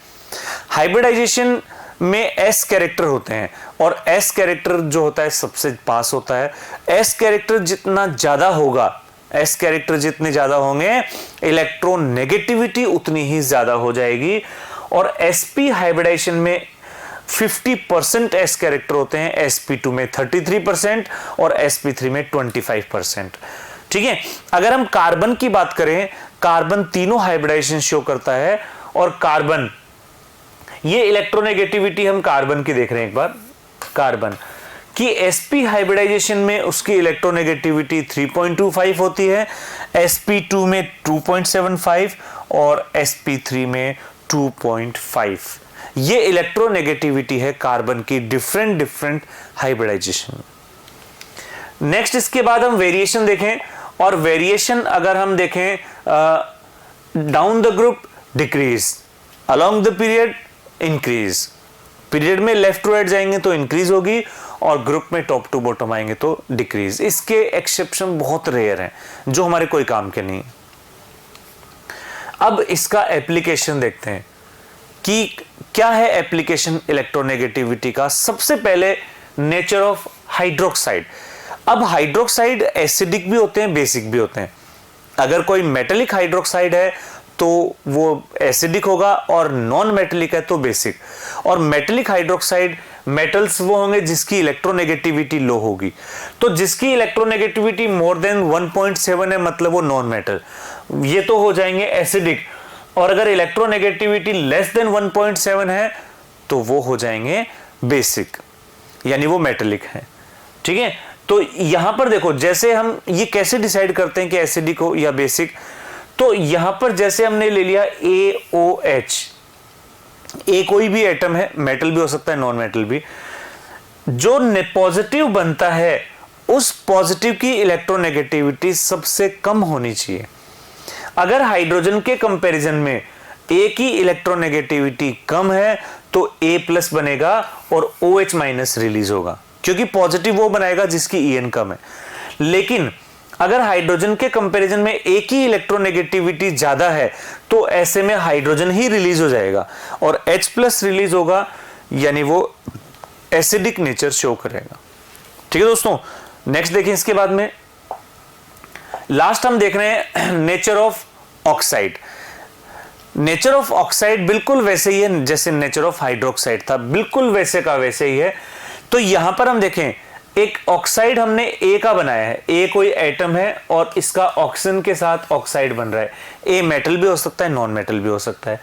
हाइब्रिडाइजेशन में एस कैरेक्टर होते हैं, और एस कैरेक्टर जो होता है सबसे पास होता है। एस कैरेक्टर जितना ज्यादा होगा, एस कैरेक्टर जितने ज्यादा होंगे, इलेक्ट्रोनेगेटिविटी उतनी ही ज्यादा हो जाएगी। और sp हाइब्रिडाइजेशन में 50% एस कैरेक्टर होते हैं, sp2 में 33% और sp3 में 25%। ठीक है, अगर हम कार्बन की बात करें, कार्बन तीनों हाइब्रिडाइजेशन शो करता है, और कार्बन, ये इलेक्ट्रोनेगेटिविटी हम कार्बन की देख रहे हैं एक बार। कार्बन की sp हाइब्रिडाइजेशन में उसकी इलेक्ट्रोनेगेटिविटी 3.25 होती है, sp2 में 2.75 और sp3 में 2.5। ये इलेक्ट्रोनेगेटिविटी है कार्बन की, डिफरेंट हाइब्रिडाइजेशन। नेक्स्ट, इसके बाद हम वेरिएशन देखें, और वेरिएशन अगर हम देखें, down the group decrease, along the period increase. Period में लेफ्ट टू राइट जाएंगे तो इंक्रीज होगी, और ग्रुप में टॉप टू बॉटम आएंगे तो डिक्रीज। इसके एक्सेप्शन बहुत रेयर हैं जो हमारे कोई काम के नहीं। अब इसका एप्लीकेशन देखते हैं कि क्या है एप्लीकेशन इलेक्ट्रोनेगेटिविटी का। सबसे पहले नेचर ऑफ हाइड्रोक्साइड। अब हाइड्रोक्साइड एसिडिक भी होते हैं, बेसिक भी होते हैं। अगर कोई मेटेलिक हाइड्रोक्साइड है तो वो एसिडिक होगा, और नॉन मेटेलिक है तो बेसिक। और मेटेलिक हाइड्रोक्साइड, मेटल्स वो होंगे जिसकी इलेक्ट्रोनेगेटिविटी लो होगी। तो जिसकी इलेक्ट्रोनेगेटिविटी मोर देन 1.7 है, मतलब वो नॉन मेटल, ये तो हो जाएंगे एसिडिक। और अगर इलेक्ट्रोनेगेटिविटी लेस देन 1.7 है तो वो हो जाएंगे बेसिक, यानी वो मेटेलिक है। ठीक है, तो यहां पर देखो, जैसे हम ये कैसे डिसाइड करते हैं कि एसिडिक हो या बेसिक। तो यहां पर जैसे हमने ले लिया AOH, ए कोई भी एटम है, मेटल भी हो सकता है, नॉन मेटल भी। जो पॉजिटिव बनता है उस पॉजिटिव की इलेक्ट्रोनेगेटिविटी सबसे कम होनी चाहिए। अगर हाइड्रोजन के कंपैरिजन में A की इलेक्ट्रोनेगेटिविटी कम है तो A+ बनेगा और OH- रिलीज होगा, क्योंकि पॉजिटिव वो बनाएगा जिसकी En कम है। लेकिन अगर हाइड्रोजन के कंपैरिजन में A की इलेक्ट्रोनेगेटिविटी ज्यादा है तो ऐसे में हाइड्रोजन ही रिलीज हो जाएगा और H+ रिलीज होगा, यानी वो एसिडिक नेचर शो करेगा। ठीक है दोस्तों, नेक्स्ट देखें। इसके बाद में लास्ट हम देख रहे हैं nature of oxide. Nature of oxide बिल्कुल वैसे ही है जैसे नेचर ऑफ हाइड्रोक्साइड था, बिल्कुल वैसे का वैसे ही है। तो यहां पर हम देखें, एक ऑक्साइड हमने ए का बनाया है, ए कोई एटम है और इसका ऑक्सीजन के साथ ऑक्साइड बन रहा है। ए मेटल भी हो सकता है, नॉन मेटल भी हो सकता है।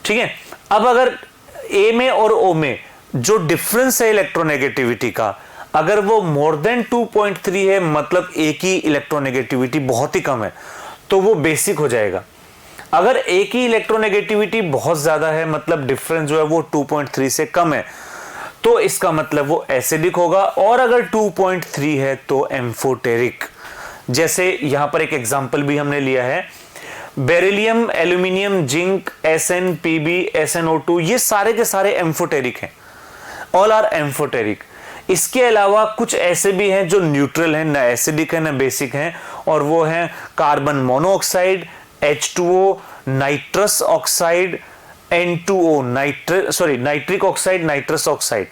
ठीक है, अब अगर ए में और ओ में जो डिफरेंस है इलेक्ट्रोनेगेटिविटी का, अगर वो मोर देन 2.3 है, मतलब ए की इलेक्ट्रोनेगेटिविटी बहुत ही कम है, तो वो बेसिक हो जाएगा। अगर ए की इलेक्ट्रोनेगेटिविटी बहुत ज्यादा है, मतलब डिफरेंस जो है वो 2.3 से कम है, तो इसका मतलब वो एसिडिक होगा। और अगर 2.3 है तो एम्फोटेरिक। जैसे यहां पर एक एग्जांपल भी हमने लिया है, beryllium, aluminium, zinc, Sn, Pb, SnO2, ये सारे के सारे एम्फोटेरिक हैं, ऑल आर एम्फोटेरिक। इसके अलावा कुछ ऐसे भी हैं जो न्यूट्रल हैं, ना एसिडिक है ना बेसिक हैं, और वो हैं carbon monoxide, H2O, nitrous oxide, N2O, nitric oxide, nitrous oxide.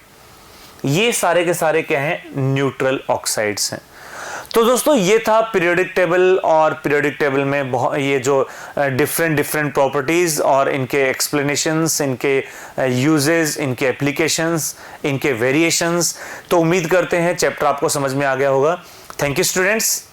ये सारे के सारे क्या हैं? न्यूट्रल ऑक्साइड्स हैं। तो दोस्तों ये था पीरियोडिक टेबल, और पीरियोडिक टेबल में ये जो डिफरेंट प्रॉपर्टीज और इनके एक्सप्लेनेशंस, इनके यूजेस, इनके एप्लीकेशंस, इनके वेरिएशंस। तो उम्मीद करते हैं चैप्टर आपको समझ में आ गया होगा। Thank you students.